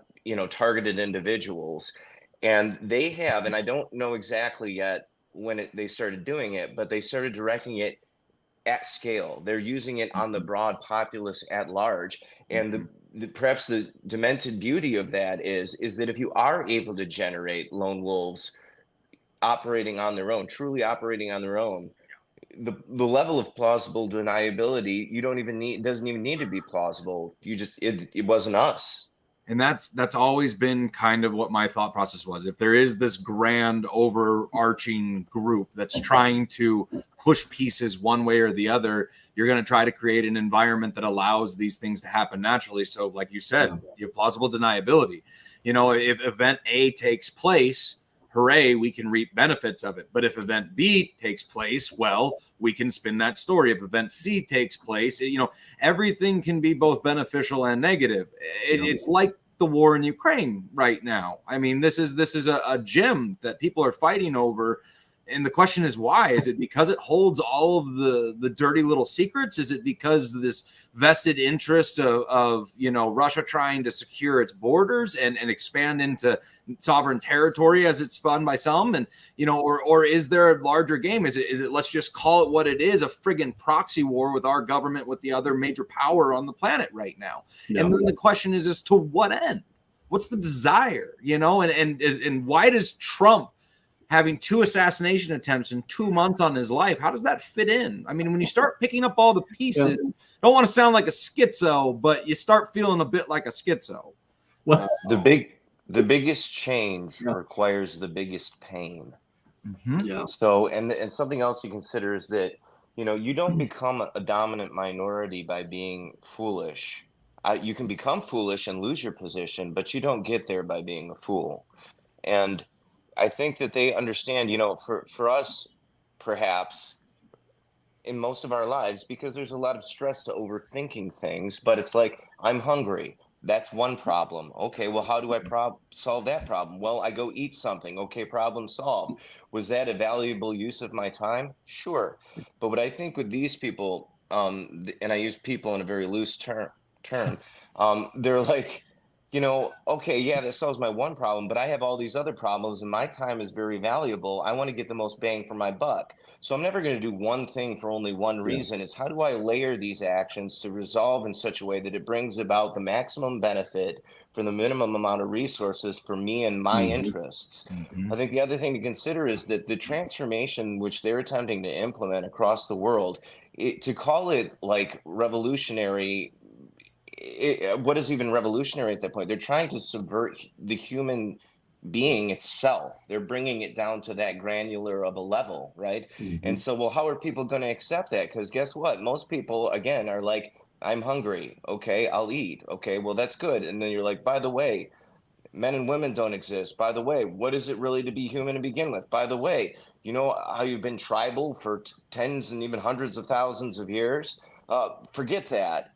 C: targeted individuals, and they have, and I don't know exactly yet when they started doing it, but they started directing it at scale. They're using it on the broad populace at large, and perhaps the demented beauty of that is that if you are able to generate lone wolves operating on their own, truly operating on their own, the level of plausible deniability, doesn't even need to be plausible. It wasn't us.
A: And that's always been kind of what my thought process was. If there is this grand overarching group that's trying to push pieces one way or the other, you're going to try to create an environment that allows these things to happen naturally. So like you said, you have plausible deniability. If event A takes place, hooray, we can reap benefits of it. But if event B takes place, well, we can spin that story. If event C takes place, everything can be both beneficial and negative. It's like the war in Ukraine right now. I mean, this is a gem that people are fighting over, And the question is why? Is it because it holds all of the dirty little secrets? Is it because of this vested interest of Russia trying to secure its borders and expand into sovereign territory as it's spun by some? And or is there a larger game? Is it let's just call it what it is, a friggin' proxy war with our government with the other major power on the planet right now? No. And then the question is to what end? What's the desire? And why does Trump having 2 assassination attempts in 2 months on his life, how does that fit in? I mean, when you start picking up all the pieces, don't want to sound like a schizo, but you start feeling a bit like a schizo.
C: Well, the biggest change requires the biggest pain.
A: Mm-hmm.
C: Yeah. So, and something else you consider is that, you don't become a dominant minority by being foolish. You can become foolish and lose your position, but you don't get there by being a fool. And I think that they understand, for us, perhaps in most of our lives, because there's a lot of stress to overthinking things, but it's like, I'm hungry. That's one problem. Okay, well, how do I solve that problem? Well, I go eat something. Okay, problem solved. Was that a valuable use of my time? Sure. But what I think with these people, and I use people in a very loose term, they're like, okay, yeah, that solves my one problem, but I have all these other problems and my time is very valuable. I want to get the most bang for my buck. So I'm never going to do one thing for only one reason. It's how do I layer these actions to resolve in such a way that it brings about the maximum benefit for the minimum amount of resources for me and my interests. I think the other thing to consider is that the transformation which they're attempting to implement across the world, to call it like revolutionary, what is even revolutionary at that point? They're trying to subvert the human being itself. They're bringing it down to that granular of a level, right? And so, well, how are people going to accept that? Because guess what? Most people, again, are like, I'm hungry. Okay, I'll eat. Okay, well, that's good. And then you're like, by the way, men and women don't exist. By the way, what is it really to be human to begin with? By the way, you know how you've been tribal for tens and even hundreds of thousands of years? Forget that.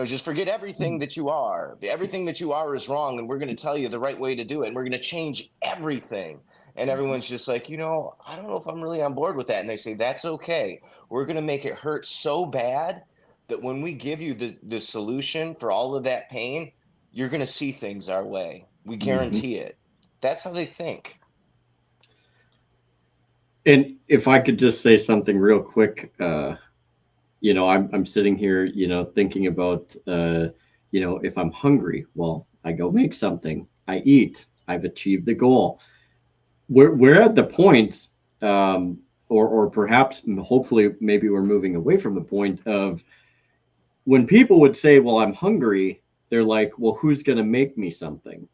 C: Just forget everything that you are. Everything that you are is wrong, and we're going to tell you the right way to do it, and we're going to change everything. And everyone's just like, I don't know if I'm really on board with that. And they say, that's okay. We're going to make it hurt so bad that when we give you the solution for all of that pain, you're going to see things our way. We guarantee it. That's how they think.
B: And if I could just say something real quick, I'm sitting here, thinking about, if I'm hungry, well, I go make something, I eat, I've achieved the goal. We're at the point, or perhaps, hopefully, maybe we're moving away from the point of when people would say, well, I'm hungry, they're like, well, who's going to make me something?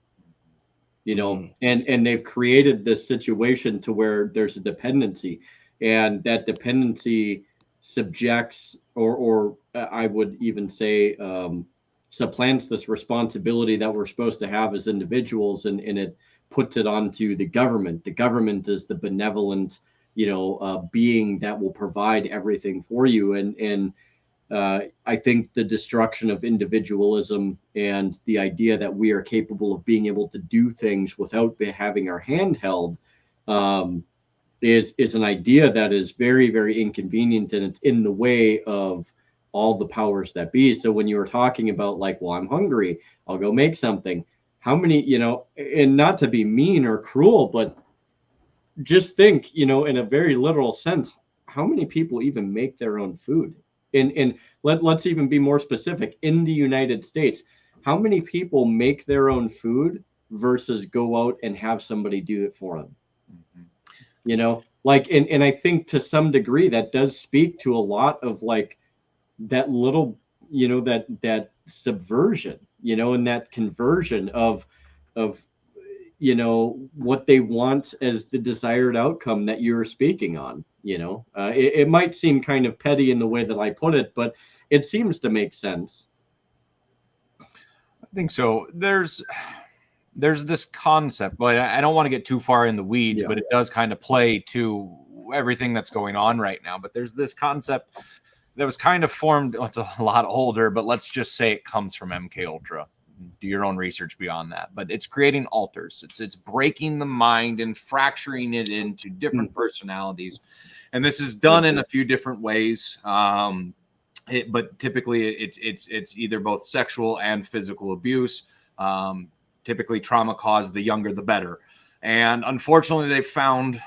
B: And they've created this situation to where there's a dependency, and that dependency subjects, or I would even say supplants this responsibility that we're supposed to have as individuals, and it puts it onto the government. The government is the benevolent, being that will provide everything for you. And I think the destruction of individualism and the idea that we are capable of being able to do things without having our hand held is an idea that is very, very inconvenient, and it's in the way of all the powers that be. So when you were talking about like, well, I'm hungry, I'll go make something. How many, and not to be mean or cruel, but just think, in a very literal sense, how many people even make their own food? And let's even be more specific. In the United States, how many people make their own food versus go out and have somebody do it for them? And I think to some degree that does speak to a lot of like that little, that subversion, and that conversion of what they want as the desired outcome that you're speaking on. It might seem kind of petty in the way that I put it, but it seems to make sense.
A: I think so. There's this concept, but I don't want to get too far in the weeds, but it does kind of play to everything that's going on right now. But there's this concept that was kind of formed, it's a lot older, but let's just say it comes from MK Ultra. do your own research beyond that. But it's creating alters. It's breaking the mind and fracturing it into different personalities. And this is done in a few different ways. But typically it's either both sexual and physical abuse. Typically trauma caused, the younger the better. And unfortunately, they've found,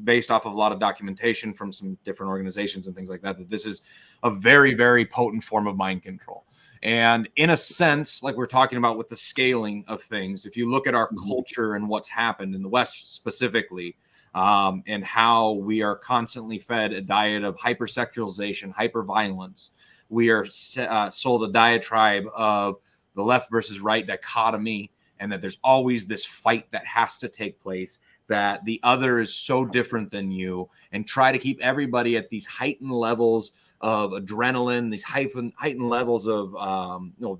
A: based off of a lot of documentation from some different organizations and things like that, that this is a very, very potent form of mind control. And in a sense, like we're talking about with the scaling of things, if you look at our culture and what's happened in the West specifically, and how we are constantly fed a diet of hypersexualization, hyperviolence, we are sold a diatribe of the left versus right dichotomy, and that there's always this fight that has to take place, that the other is so different than you, and try to keep everybody at these heightened levels of adrenaline, these heightened levels of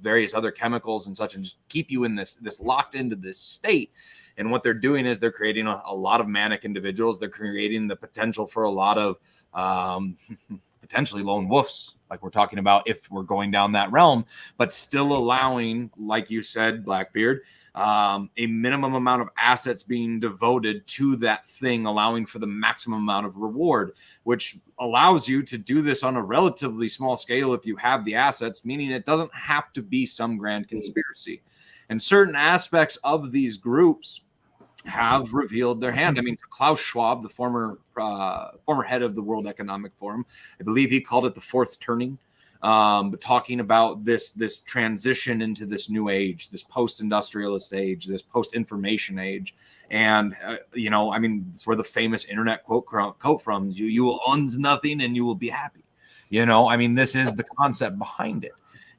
A: various other chemicals and such, and just keep you in this locked into this state. And what they're doing is they're creating a lot of manic individuals. They're creating the potential for a lot of potentially lone wolves, like we're talking about, if we're going down that realm, but still allowing, like you said, Blackbeard, a minimum amount of assets being devoted to that thing, allowing for the maximum amount of reward, which allows you to do this on a relatively small scale if you have the assets, meaning it doesn't have to be some grand conspiracy. And certain aspects of these groups have revealed their hand. I mean, Klaus Schwab, the former head of the World Economic Forum, I believe he called it the fourth turning, but talking about this transition into this new age, this post-industrialist age, this post-information age. And, I mean, it's where the famous internet quote from, you will own nothing and you will be happy. I mean, this is the concept behind it.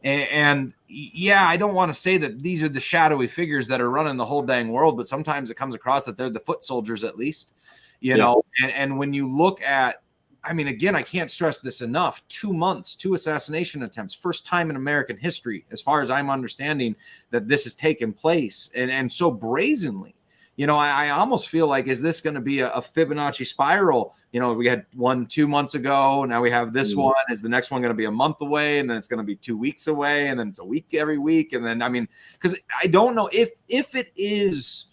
A: And yeah, I don't want to say that these are the shadowy figures that are running the whole dang world, but sometimes it comes across that they're the foot soldiers, at least, and when you look at, I mean, again, I can't stress this enough, 2 months, 2 assassination attempts, first time in American history, as far as I'm understanding, that this has taken place, and so brazenly. I almost feel like, is this going to be a Fibonacci spiral? We had one 2 months ago. Now we have this one. Is the next one going to be a month away? And then it's going to be 2 weeks away. And then it's a week every week. And then, I mean, because I don't know if it is,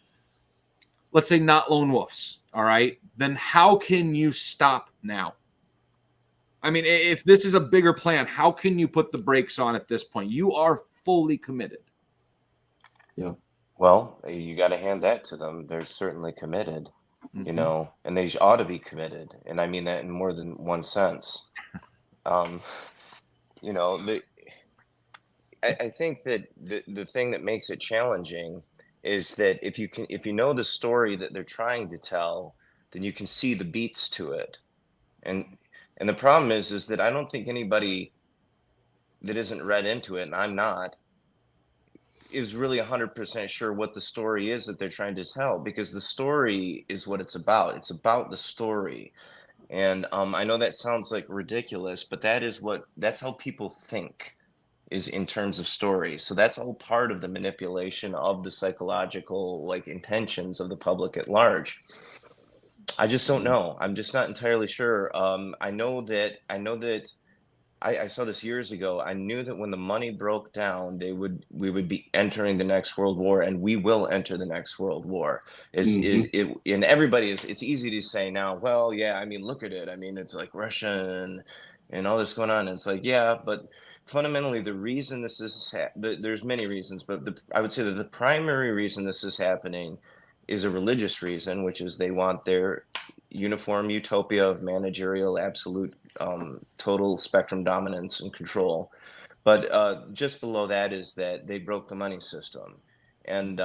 A: let's say, not lone wolves. All right. Then how can you stop now? I mean, if this is a bigger plan, how can you put the brakes on at this point? You are fully committed.
B: Yeah.
C: Well, you got to hand that to them. They're certainly committed, and they ought to be committed. And I mean that in more than one sense. I think that the thing that makes it challenging is that if you know the story that they're trying to tell, then you can see the beats to it. And the problem is that I don't think anybody that isn't read into it, and I'm not, is really 100% sure what the story is that they're trying to tell, because the story is what it's about. It's about the story. And I know that sounds like ridiculous, but that's how people think, is in terms of story. So that's all part of the manipulation of the psychological intentions of the public at large. I just don't know. I'm just not entirely sure. I know that I saw this years ago. I knew that when the money broke down, we would be entering the next world war, and we will enter the next world war. And everybody it's easy to say now, well, yeah, I mean, look at it. I mean, it's like Russia and all this going on. And it's like, yeah, but fundamentally, the reason this is there's many reasons, but I would say that the primary reason this is happening is a religious reason, which is they want their uniform utopia of managerial absolute total spectrum dominance and control. But just below that is that they broke the money system. And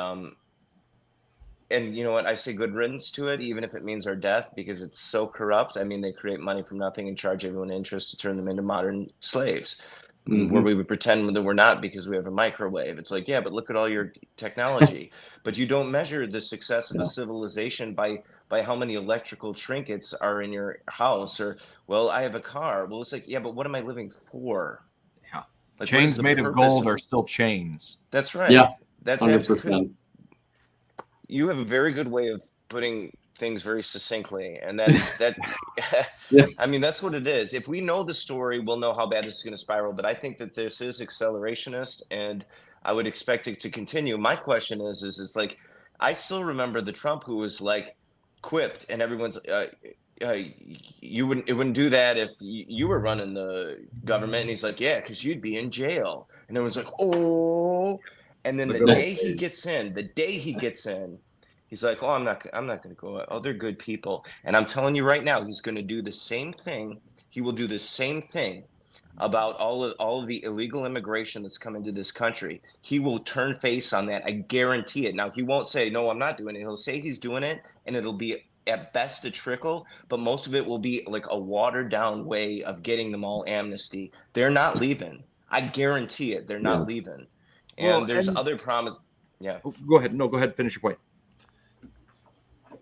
C: you know what, I say good riddance to it, even if it means our death, because it's so corrupt. I mean, they create money from nothing and charge everyone interest to turn them into modern slaves. Where we would pretend that we're not because we have a microwave. It's like, yeah, but look at all your technology. But you don't measure the success of a civilization by how many electrical trinkets are in your house, or, well, I have a car. Well, it's like, yeah, but what am I living for?
A: Yeah. Chains made of gold are still chains.
C: That's right.
B: Yeah.
C: That's
B: 100%.
C: You have a very good way of putting things very succinctly, and that's
B: Yeah.
C: I mean, that's what it is. If we know the story, we'll know how bad this is going to spiral. But I think that this is accelerationist, and I would expect it to continue. My question is it's like, I still remember the Trump who was like quipped, and everyone's it wouldn't do that if you were running the government, and he's like, yeah, because you'd be in jail, and everyone's like, oh, and then the day he gets in, he's like, oh, I'm not going to go. Oh, they're good people, and I'm telling you right now, he's going to do the same thing. He will do the same thing about all of the illegal immigration that's come into this country. He will turn face on that. I guarantee it. Now, he won't say, no, I'm not doing it. He'll say he's doing it, and it'll be at best a trickle, but most of it will be like a watered down way of getting them all amnesty. They're not leaving. I guarantee it. They're not leaving. And there's other promise. Yeah.
A: Go ahead. No, go ahead. Finish your point.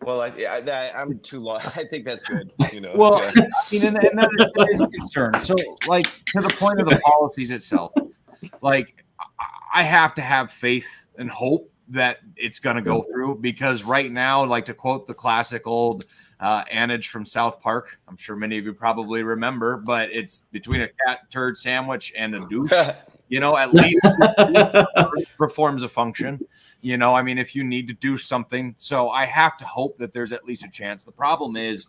C: Well, I'm too long. I think that's good.
A: Well, I mean, and that is a concern. So, like, to the point of the policies itself, like, I have to have faith and hope that it's going to go through, because right now, like, to quote the classic old adage from South Park, I'm sure many of you probably remember, but it's between a cat turd sandwich and a douche. At least it performs a function. I mean, if you need to do something. So I have to hope that there's at least a chance. The problem is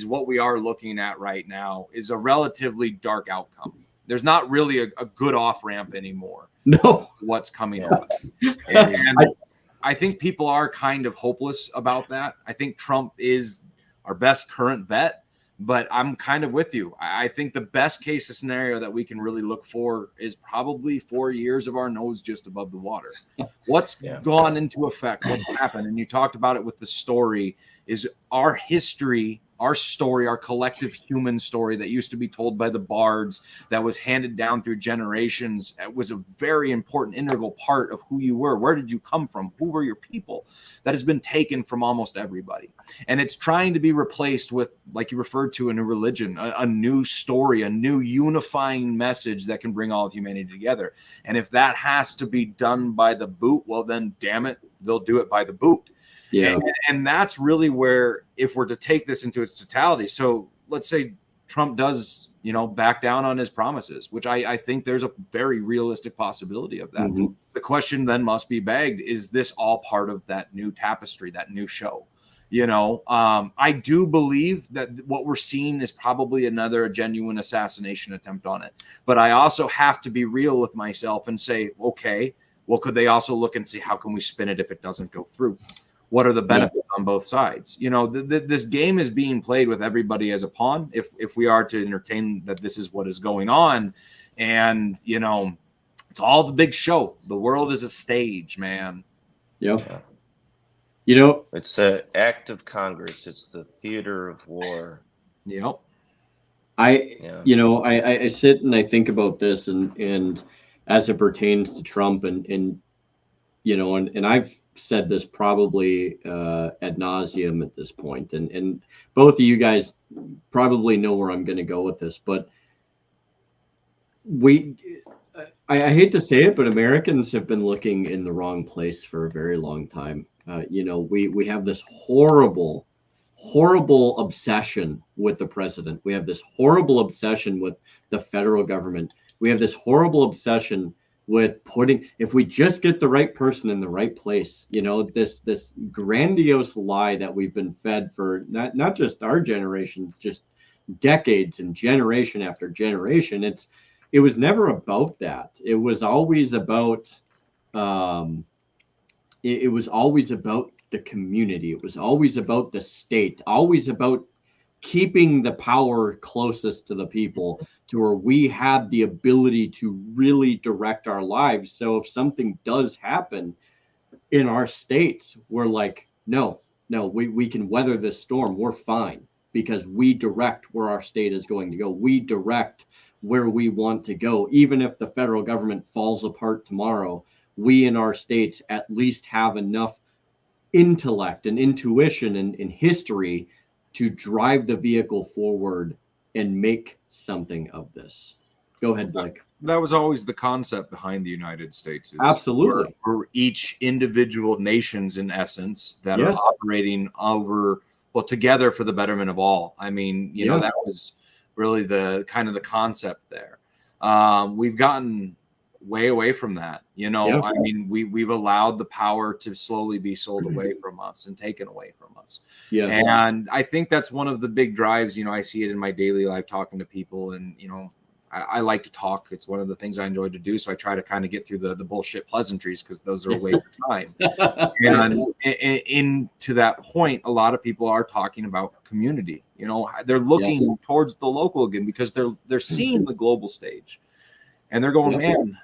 A: what we are looking at right now is a relatively dark outcome. There's not really a good off-ramp anymore.
B: No.
A: What's coming up. And I think people are kind of hopeless about that. I think Trump is our best current bet. But I'm kind of with you. I think the best case scenario that we can really look for is probably 4 years of our nose just above the water. What's gone into effect? What's happened? And you talked about it with the story, is our history, our story, our collective human story that used to be told by the bards, that was handed down through generations. It was a very important, integral part of who you were. Where did you come from? Who were your people? That has been taken from almost everybody. And it's trying to be replaced with, like you referred to, a new religion, a new story, a new unifying message that can bring all of humanity together. And if that has to be done by the boot, well, then damn it, they'll do it by the boot. Yeah. And that's really where, if we're to take this into its totality, so let's say Trump does, back down on his promises, which I think there's a very realistic possibility of that. Mm-hmm. The question then must be begged, is this all part of that new tapestry, that new show? I do believe that what we're seeing is probably another genuine assassination attempt on it. But I also have to be real with myself and say, okay, well, could they also look and see how can we spin it if it doesn't go through? What are the benefits on both sides? This game is being played with everybody as a pawn. If we are to entertain that this is what is going on, and it's all the big show. The world is a stage, man.
B: Yeah.
C: It's the act of Congress. It's the theater of war.
A: Yep.
B: I sit and I think about this, and as it pertains to Trump, and I've said this probably ad nauseum at this point, and both of you guys probably know where I'm going to go with this, but I hate to say it, but Americans have been looking in the wrong place for a very long time. We have this horrible obsession with the president. We have this horrible obsession with the federal government. We have this horrible obsession with if we just get the right person in the right place, this grandiose lie that we've been fed for not just our generation, just decades and generation after generation. It was never about that. It was always about it was always about the community. It was always about the state, always about keeping the power closest to the people, to where we had the ability to really direct our lives. So if something does happen in our states, we're like, no, we can weather this storm. We're fine, because we direct where our state is going to go. We direct where we want to go. Even if the federal government falls apart tomorrow, we in our states at least have enough intellect and intuition and history to drive the vehicle forward and make something of this. Go ahead, Blake.
A: That was always the concept behind the United States.
B: Absolutely.
A: For each individual nations, in essence, that are operating together for the betterment of all. I mean, that was really the kind of the concept there. We've gotten way away from that. You know,
B: Yeah.
A: I mean, we've allowed the power to slowly be sold away from us and taken away from us.
B: Yes.
A: And I think that's one of the big drives. You know, I see it in my daily life talking to people, and, you know, I like to talk. It's one of the things I enjoy to do. So I try to kind of get through the bullshit pleasantries, because those are a waste of time. And in to that point, a lot of people are talking about community. You know, they're looking towards the local again, because they're seeing the global stage, and they're going, man,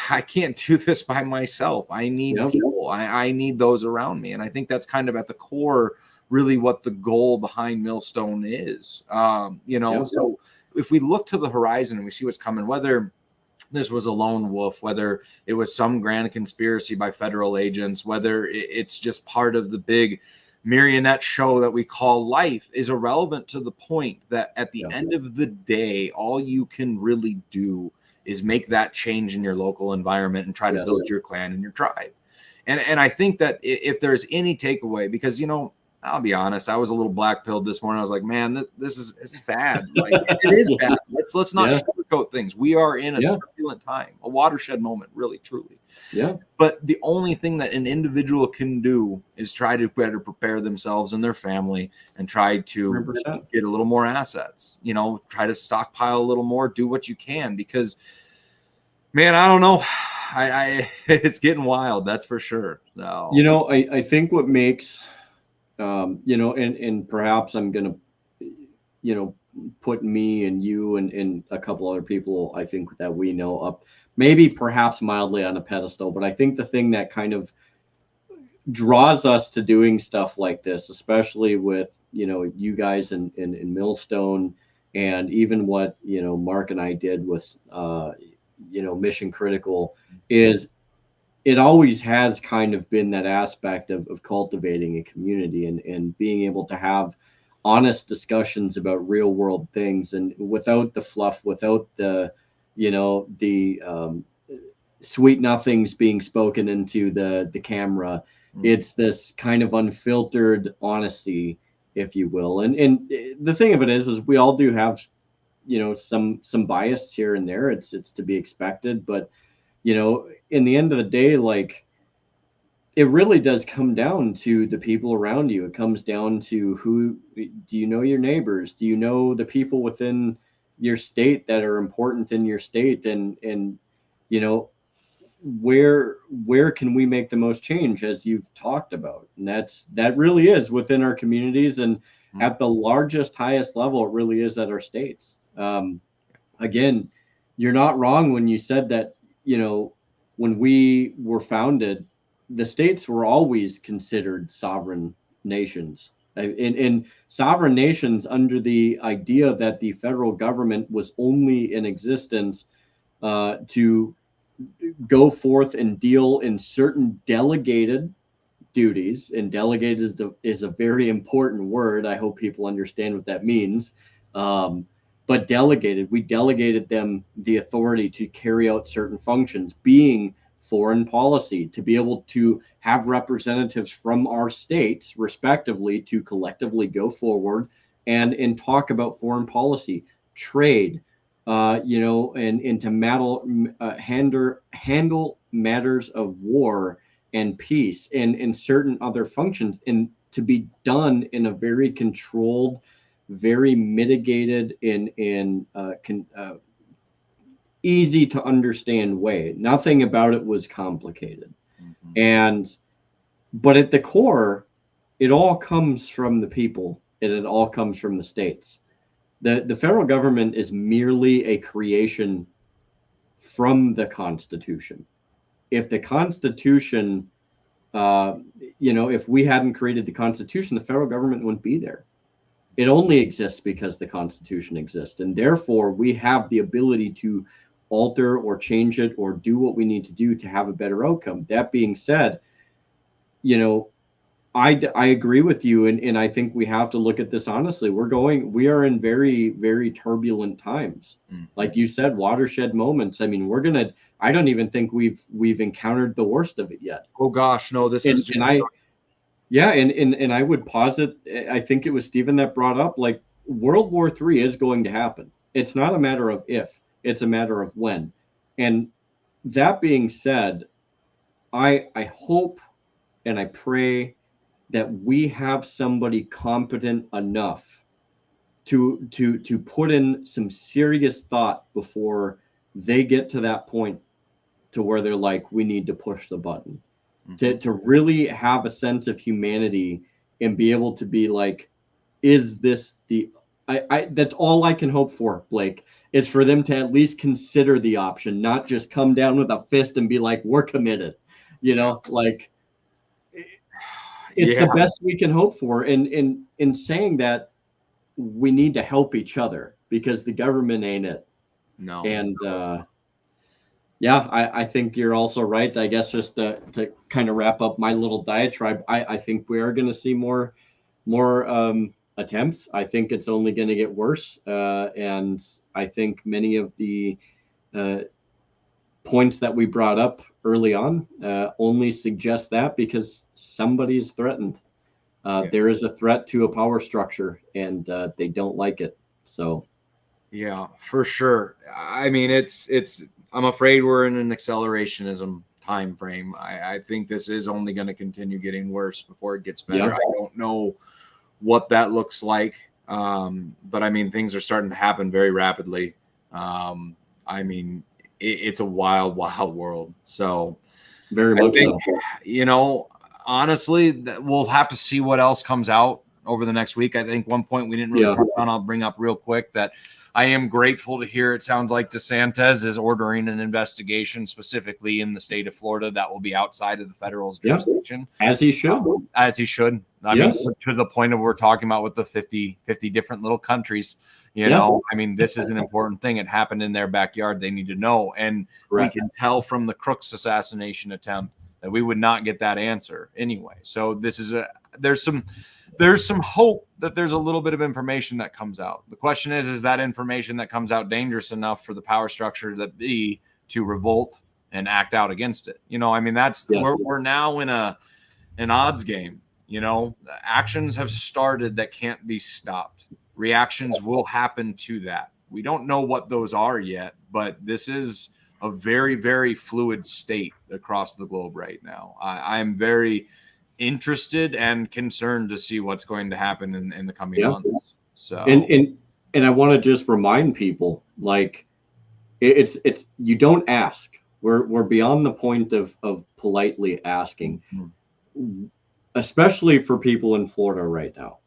A: I can't do this by myself. I need people. I need those around me. And I think that's kind of at the core, really, what the goal behind Millstone is. You know, so if we look to the horizon and we see what's coming, whether this was a lone wolf, whether it was some grand conspiracy by federal agents, whether it's just part of the big marionette show that we call life, is irrelevant to the point that at the end of the day, all you can really do is make that change in your local environment and try to build your clan and your tribe. And I think that if there's any takeaway, because, you know, I'll be honest, I was a little black pilled this morning. I was like, man, this is bad. Like, it is bad. Let's not sugarcoat things. We are in a turbulent time, a watershed moment, really, truly.
B: Yeah.
A: But the only thing that an individual can do is try to better prepare themselves and their family, and try to
B: 100%.
A: get a little more assets, you know, try to stockpile a little more, do what you can, because, man, I don't know. It's getting wild. That's for sure. No.
B: You know, I think what makes, you know, and perhaps I'm going to, you know, put me and you and a couple other people, I think, that we know up, maybe perhaps mildly on a pedestal. But I think the thing that kind of draws us to doing stuff like this, especially with, you know, you guys in Millstone, and even what, you know, Mark and I did with, you know, Mission Critical, is it always has kind of been that aspect of cultivating a community and being able to have honest discussions about real world things, and without the fluff, without the, you know, the sweet nothings being spoken into the camera. It's this kind of unfiltered honesty, if you will. And the thing of it is we all do have, you know, some bias here and there. It's to be expected, but, you know, in the end of the day, like, it really does come down to the people around you. It comes down to who do you know, your neighbors? Do you know the people within your state that are important in your state? And you know, where can we make the most change, as you've talked about? And that really is within our communities, and at the largest, highest level, it really is at our states. Again, you're not wrong when you said that, you know, when we were founded, the states were always considered sovereign nations. In sovereign nations, under the idea that the federal government was only in existence to go forth and deal in certain delegated duties. And delegated is a very important word. I hope people understand what that means. But we delegated them the authority to carry out certain functions, being foreign policy, to be able to have representatives from our states, respectively, to collectively go forward and talk about foreign policy, trade, you know, and to handle matters of war and peace and certain other functions, and to be done in a very controlled, very mitigated, in easy to understand way. Nothing about it was complicated. But at the core, it all comes from the people, and it all comes from the states. The federal government is merely a creation from the Constitution. If the Constitution, you know, if we hadn't created the Constitution, the federal government wouldn't be there. It only exists because the Constitution exists, and therefore we have the ability to alter or change it or do what we need to do to have a better outcome. That being said, you know, I agree with you, and I think we have to look at this honestly. We are in very, very turbulent times. Like you said, watershed moments. I mean, I don't even think we've encountered the worst of it yet.
A: Oh gosh, no, this is just
B: and I would posit, I think it was Stephen that brought up, like, World War III is going to happen. It's not a matter of if, it's a matter of when. And that being said, I hope and I pray that we have somebody competent enough to put in some serious thought before they get to that point to where they're like, we need to push the button. To really have a sense of humanity and be able to be like, is this the I that's all I can hope for, Blake, is for them to at least consider the option, not just come down with a fist and be like, we're committed. Like it's the best we can hope for. And in saying that, we need to help each other because the government ain't it.
A: No.
B: And yeah, I think you're also right. I guess just to kind of wrap up my little diatribe, I think we are going to see more attempts. I think it's only going to get worse. And I think many of the points that we brought up early on only suggest that because somebody's threatened. There is a threat to a power structure and they don't like it. So.
A: Yeah, for sure. I mean, I'm afraid we're in an accelerationism time frame. I think this is only going to continue getting worse before it gets better. Yeah. I don't know what that looks like. But I mean, things are starting to happen very rapidly. I mean, it's a wild, wild world. So
B: very much
A: so. Honestly, we'll have to see what else comes out over the next week. I think one point we didn't really touch on, I'll bring up real quick, that I am grateful to hear it sounds like DeSantis is ordering an investigation specifically in the state of Florida that will be outside of the federal's jurisdiction.
B: As he should.
A: As he should. I mean, to the point of we're talking about with the 50 different little countries, you know, I mean, this is an important thing. It happened in their backyard. They need to know. And we can tell from the Crooks assassination attempt that we would not get that answer anyway. So this is there's some hope that there's a little bit of information that comes out. The question is that information that comes out dangerous enough for the power structure to revolt and act out against it? I mean, that's we're now in an odds game. Actions have started that can't be stopped. Reactions will happen to that. We don't know what those are yet, but this is a very, very fluid state across the globe right now. I'm very interested and concerned to see what's going to happen in the coming months. So
B: and I want to just remind people, like, it's you don't ask. We're beyond the point of politely asking, especially for people in Florida right now.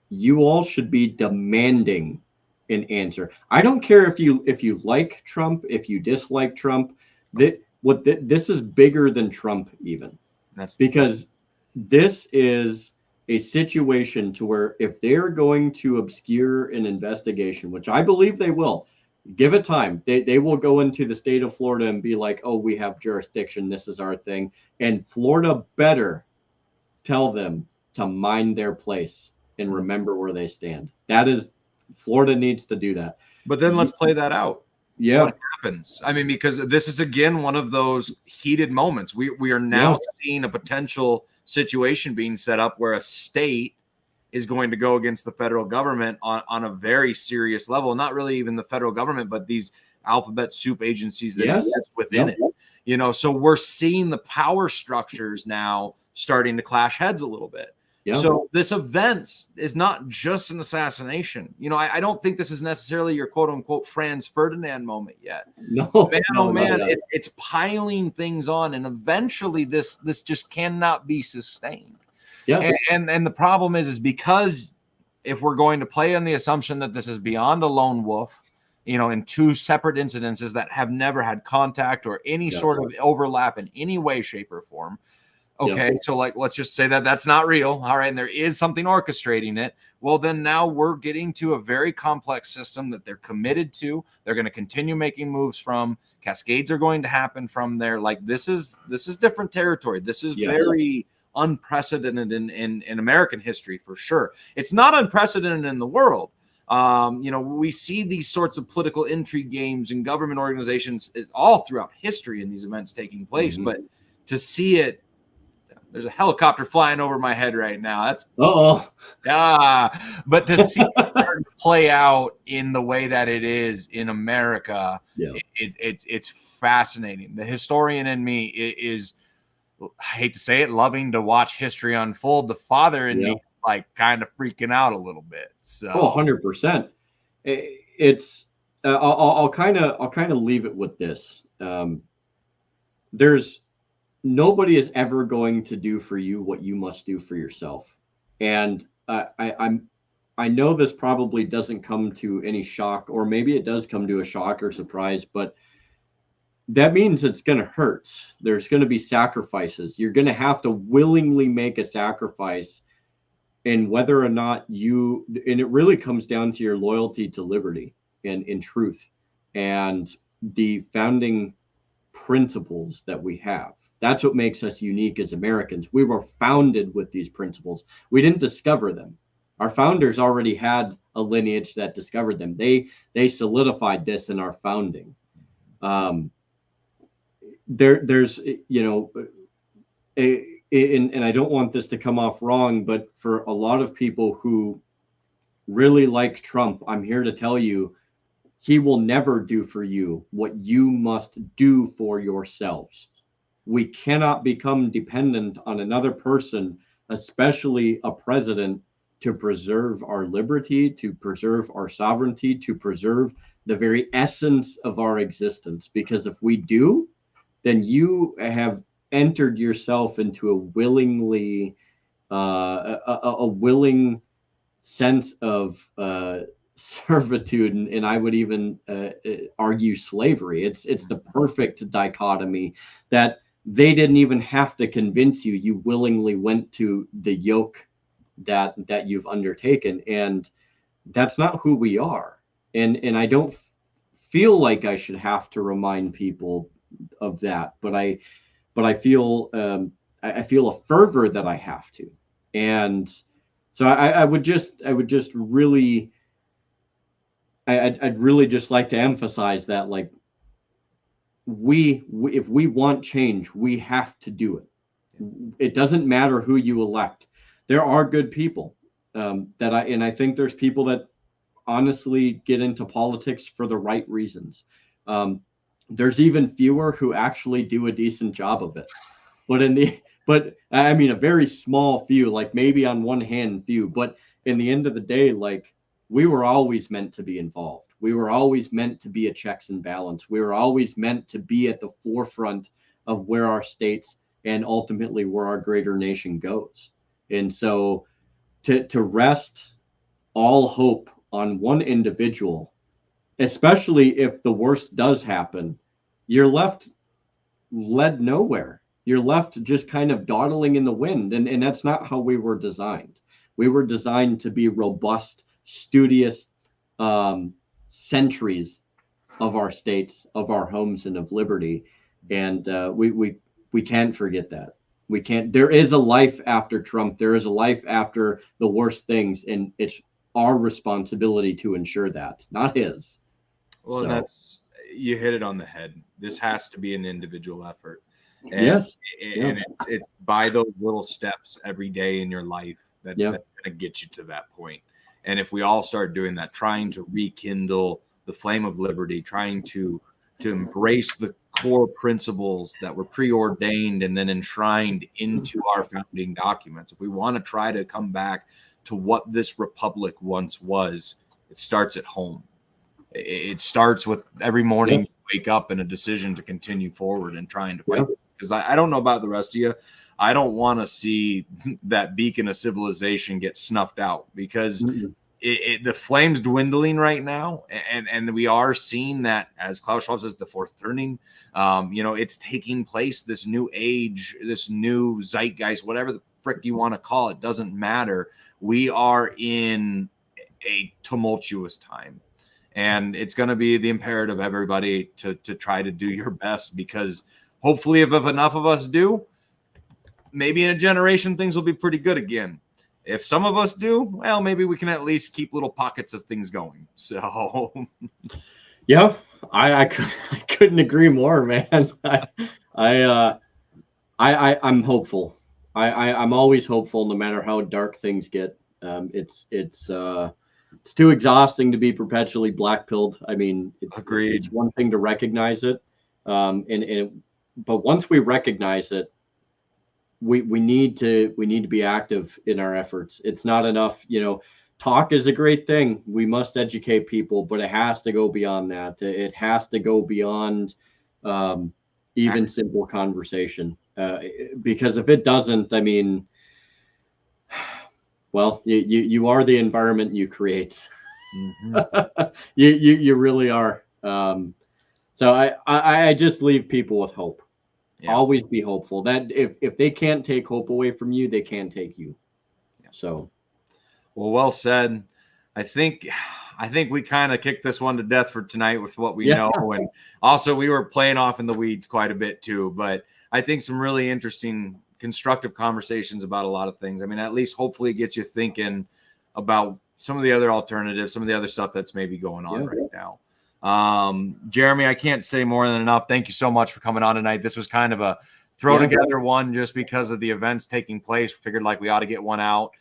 B: You all should be demanding an answer. I don't care if you like Trump, if you dislike Trump. This is bigger than Trump even.
A: That's
B: because this is a situation to where if they're going to obscure an investigation, which I believe they will, give it time. They will go into the state of Florida and be like, oh, we have jurisdiction. This is our thing. And Florida better tell them to mind their place and remember where they stand. Florida needs to do that.
A: But then let's play that out.
B: Yeah.
A: What happens? I mean, because this is, again, one of those heated moments. We are now seeing a potential situation being set up where a state is going to go against the federal government on a very serious level. Not really even the federal government, but these alphabet soup agencies that exist within it. So we're seeing the power structures now starting to clash heads a little bit. So this event is not just an assassination. I don't think this is necessarily your quote unquote Franz Ferdinand moment yet.
B: No,
A: man, it's piling things on, and eventually this just cannot be sustained.
B: Yeah,
A: and the problem is because if we're going to play on the assumption that this is beyond a lone wolf, in two separate incidences that have never had contact or any sort of overlap in any way, shape, or form. Okay, so let's just say that that's not real. All right, and there is something orchestrating it. Well, then now we're getting to a very complex system that they're committed to. They're going to continue making moves from. Cascades are going to happen from there. Like this is different territory. This is very unprecedented in American history for sure. It's not unprecedented in the world. We see these sorts of political intrigue games and government organizations all throughout history in these events taking place, but to see it. There's a helicopter flying over my head right now. That's
B: but
A: to see it starting to play out in the way that it is in America, it's fascinating. The historian in me is, I hate to say it, loving to watch history unfold. The father in me is like kind of freaking out a little bit. So
B: 100%. It's I'll kind of leave it with this. There's nobody is ever going to do for you what you must do for yourself. And I know this probably doesn't come to any shock, or maybe it does come to a shock or surprise, but that means it's going to hurt. There's going to be sacrifices. You're going to have to willingly make a sacrifice, and whether or not and it really comes down to your loyalty to liberty and in truth and the founding principles that we have. That's what makes us unique as Americans. We were founded with these principles. We didn't discover them. Our founders already had a lineage that discovered them. They solidified this in our founding. There's, and I don't want this to come off wrong, but for a lot of people who really like Trump, I'm here to tell you, he will never do for you what you must do for yourselves. We cannot become dependent on another person, especially a president, to preserve our liberty, to preserve our sovereignty, to preserve the very essence of our existence. Because if we do, then you have entered yourself into a willingly, a willing sense of servitude, and I would even argue slavery. It's the perfect dichotomy that they didn't even have to convince you. You willingly went to the yoke that you've undertaken, and that's not who we are. And I don't feel like I should have to remind people of that, but I feel a fervor that I have to. And so I'd really just like to emphasize that, like, if we want change, we have to do it. It doesn't matter who you elect. There are good people I think there's people that honestly get into politics for the right reasons. There's even fewer who actually do a decent job of it. But I mean, a very small few, like maybe on one hand few, but in the end of the day, like, we were always meant to be involved. We were always meant to be a checks and balance. We were always meant to be at the forefront of where our states and ultimately where our greater nation goes. And so to rest all hope on one individual, especially if the worst does happen, you're led nowhere. You're left just kind of dawdling in the wind. And that's not how we were designed. We were designed to be robust, studious sentries of our states, of our homes, and of liberty. And we can't forget that. We can't. There is a life after Trump. There is a life after the worst things, and it's our responsibility to ensure that, not his.
A: Well, so. That's, you hit it on the head. This has to be an individual effort. And,
B: yes.
A: And it's by those little steps every day in your life that's going to get you to that point. And if we all start doing that, trying to rekindle the flame of liberty, trying to embrace the core principles that were preordained and then enshrined into our founding documents, if we want to try to come back to what this republic once was, it starts at home. It starts with every morning you wake up and a decision to continue forward and trying to fight. Because I don't know about the rest of you. I don't want to see that beacon of civilization get snuffed out, because the flame's dwindling right now. And we are seeing that, as Klaus Schwab says, the fourth turning. It's taking place, this new age, this new zeitgeist, whatever the frick you want to call it, doesn't matter. We are in a tumultuous time. And it's going to be the imperative of everybody to try to do your best, because hopefully if enough of us do, maybe in a generation, things will be pretty good again. If some of us do, well, maybe we can at least keep little pockets of things going. So,
B: yeah, I couldn't agree more, man. I'm hopeful. I'm always hopeful, no matter how dark things get. it's too exhausting to be perpetually black-pilled. I mean,
A: Agreed.
B: It's one thing to recognize it, but once we recognize it, we need to be active in our efforts. It's not enough, talk is a great thing. We must educate people, but it has to go beyond that. It has to go beyond even simple conversation. Because if it doesn't, I mean, well, you are the environment you create. Mm-hmm. you really are. So I just leave people with hope. Yeah. Always be hopeful. That if they can't take hope away from you, they can't take you. Yeah. So,
A: well said. I think we kind of kicked this one to death for tonight with what we know, and also we were playing off in the weeds quite a bit too. But I think some really interesting, constructive conversations about a lot of things. I mean, at least hopefully it gets you thinking about some of the other alternatives, some of the other stuff that's maybe going on right now. Jeremy, I can't say more than enough. Thank you so much for coming on tonight. This was kind of a throw together one just because of the events taking place. We figured like we ought to get one out.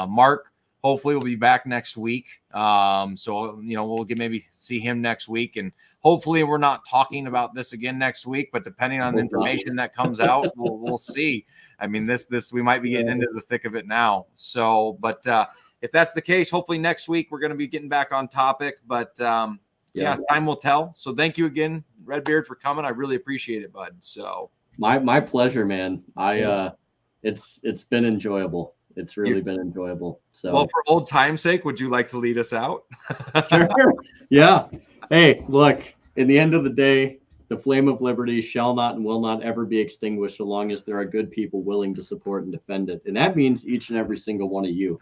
A: Mark, hopefully we'll be back next week. So, we'll maybe see him next week, and hopefully we're not talking about this again next week, but depending on the information that comes out, we'll see. I mean, this, we might be getting into the thick of it now. So, but, if that's the case, hopefully next week we're going to be getting back on topic, but, time will tell. So thank you again, Redbeard, for coming. I really appreciate it, bud. So
B: my pleasure, man. It's been enjoyable. It's really been enjoyable. So,
A: well, for old time's sake, would you like to lead us out?
B: Sure. Yeah. Hey, look, in the end of the day, the flame of liberty shall not and will not ever be extinguished so long as there are good people willing to support and defend it. And that means each and every single one of you.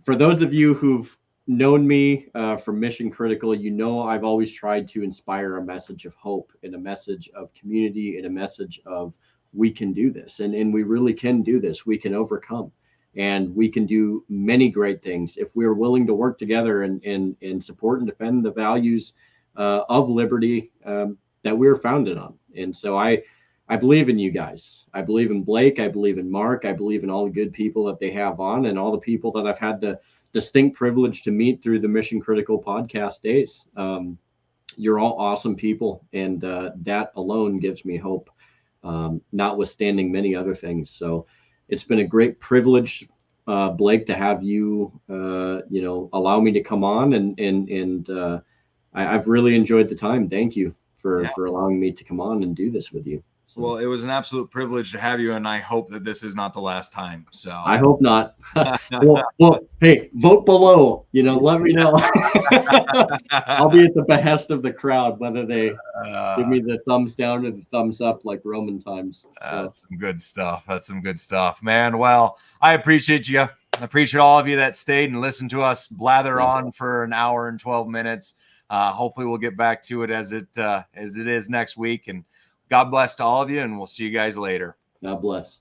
B: For those of you who've known me from Mission Critical, I've always tried to inspire a message of hope and a message of community and a message of we can do this. And we really can do this. We can overcome. And we can do many great things if we're willing to work together and support and defend the values of liberty that we're founded on. And so I believe in you guys. I believe in Blake. I believe in Mark. I believe in all the good people that they have on and all the people that I've had the distinct privilege to meet through the Mission Critical podcast days. You're all awesome people. And that alone gives me hope, notwithstanding many other things. So it's been a great privilege, Blake, to have you, allow me to come on and I've really enjoyed the time. Thank you for allowing me to come on and do this with you. So.
A: Well, it was an absolute privilege to have you, and I hope that this is not the last time. So
B: I hope not. well, hey, vote below. Let me know. I'll be at the behest of the crowd, whether they give me the thumbs down or the thumbs up, like Roman times. So.
A: That's some good stuff. That's some good stuff, man. Well, I appreciate you. I appreciate all of you that stayed and listened to us blather on for an hour and 12 minutes. Hopefully, we'll get back to it as it is next week. And God bless to all of you, and we'll see you guys later.
B: God bless.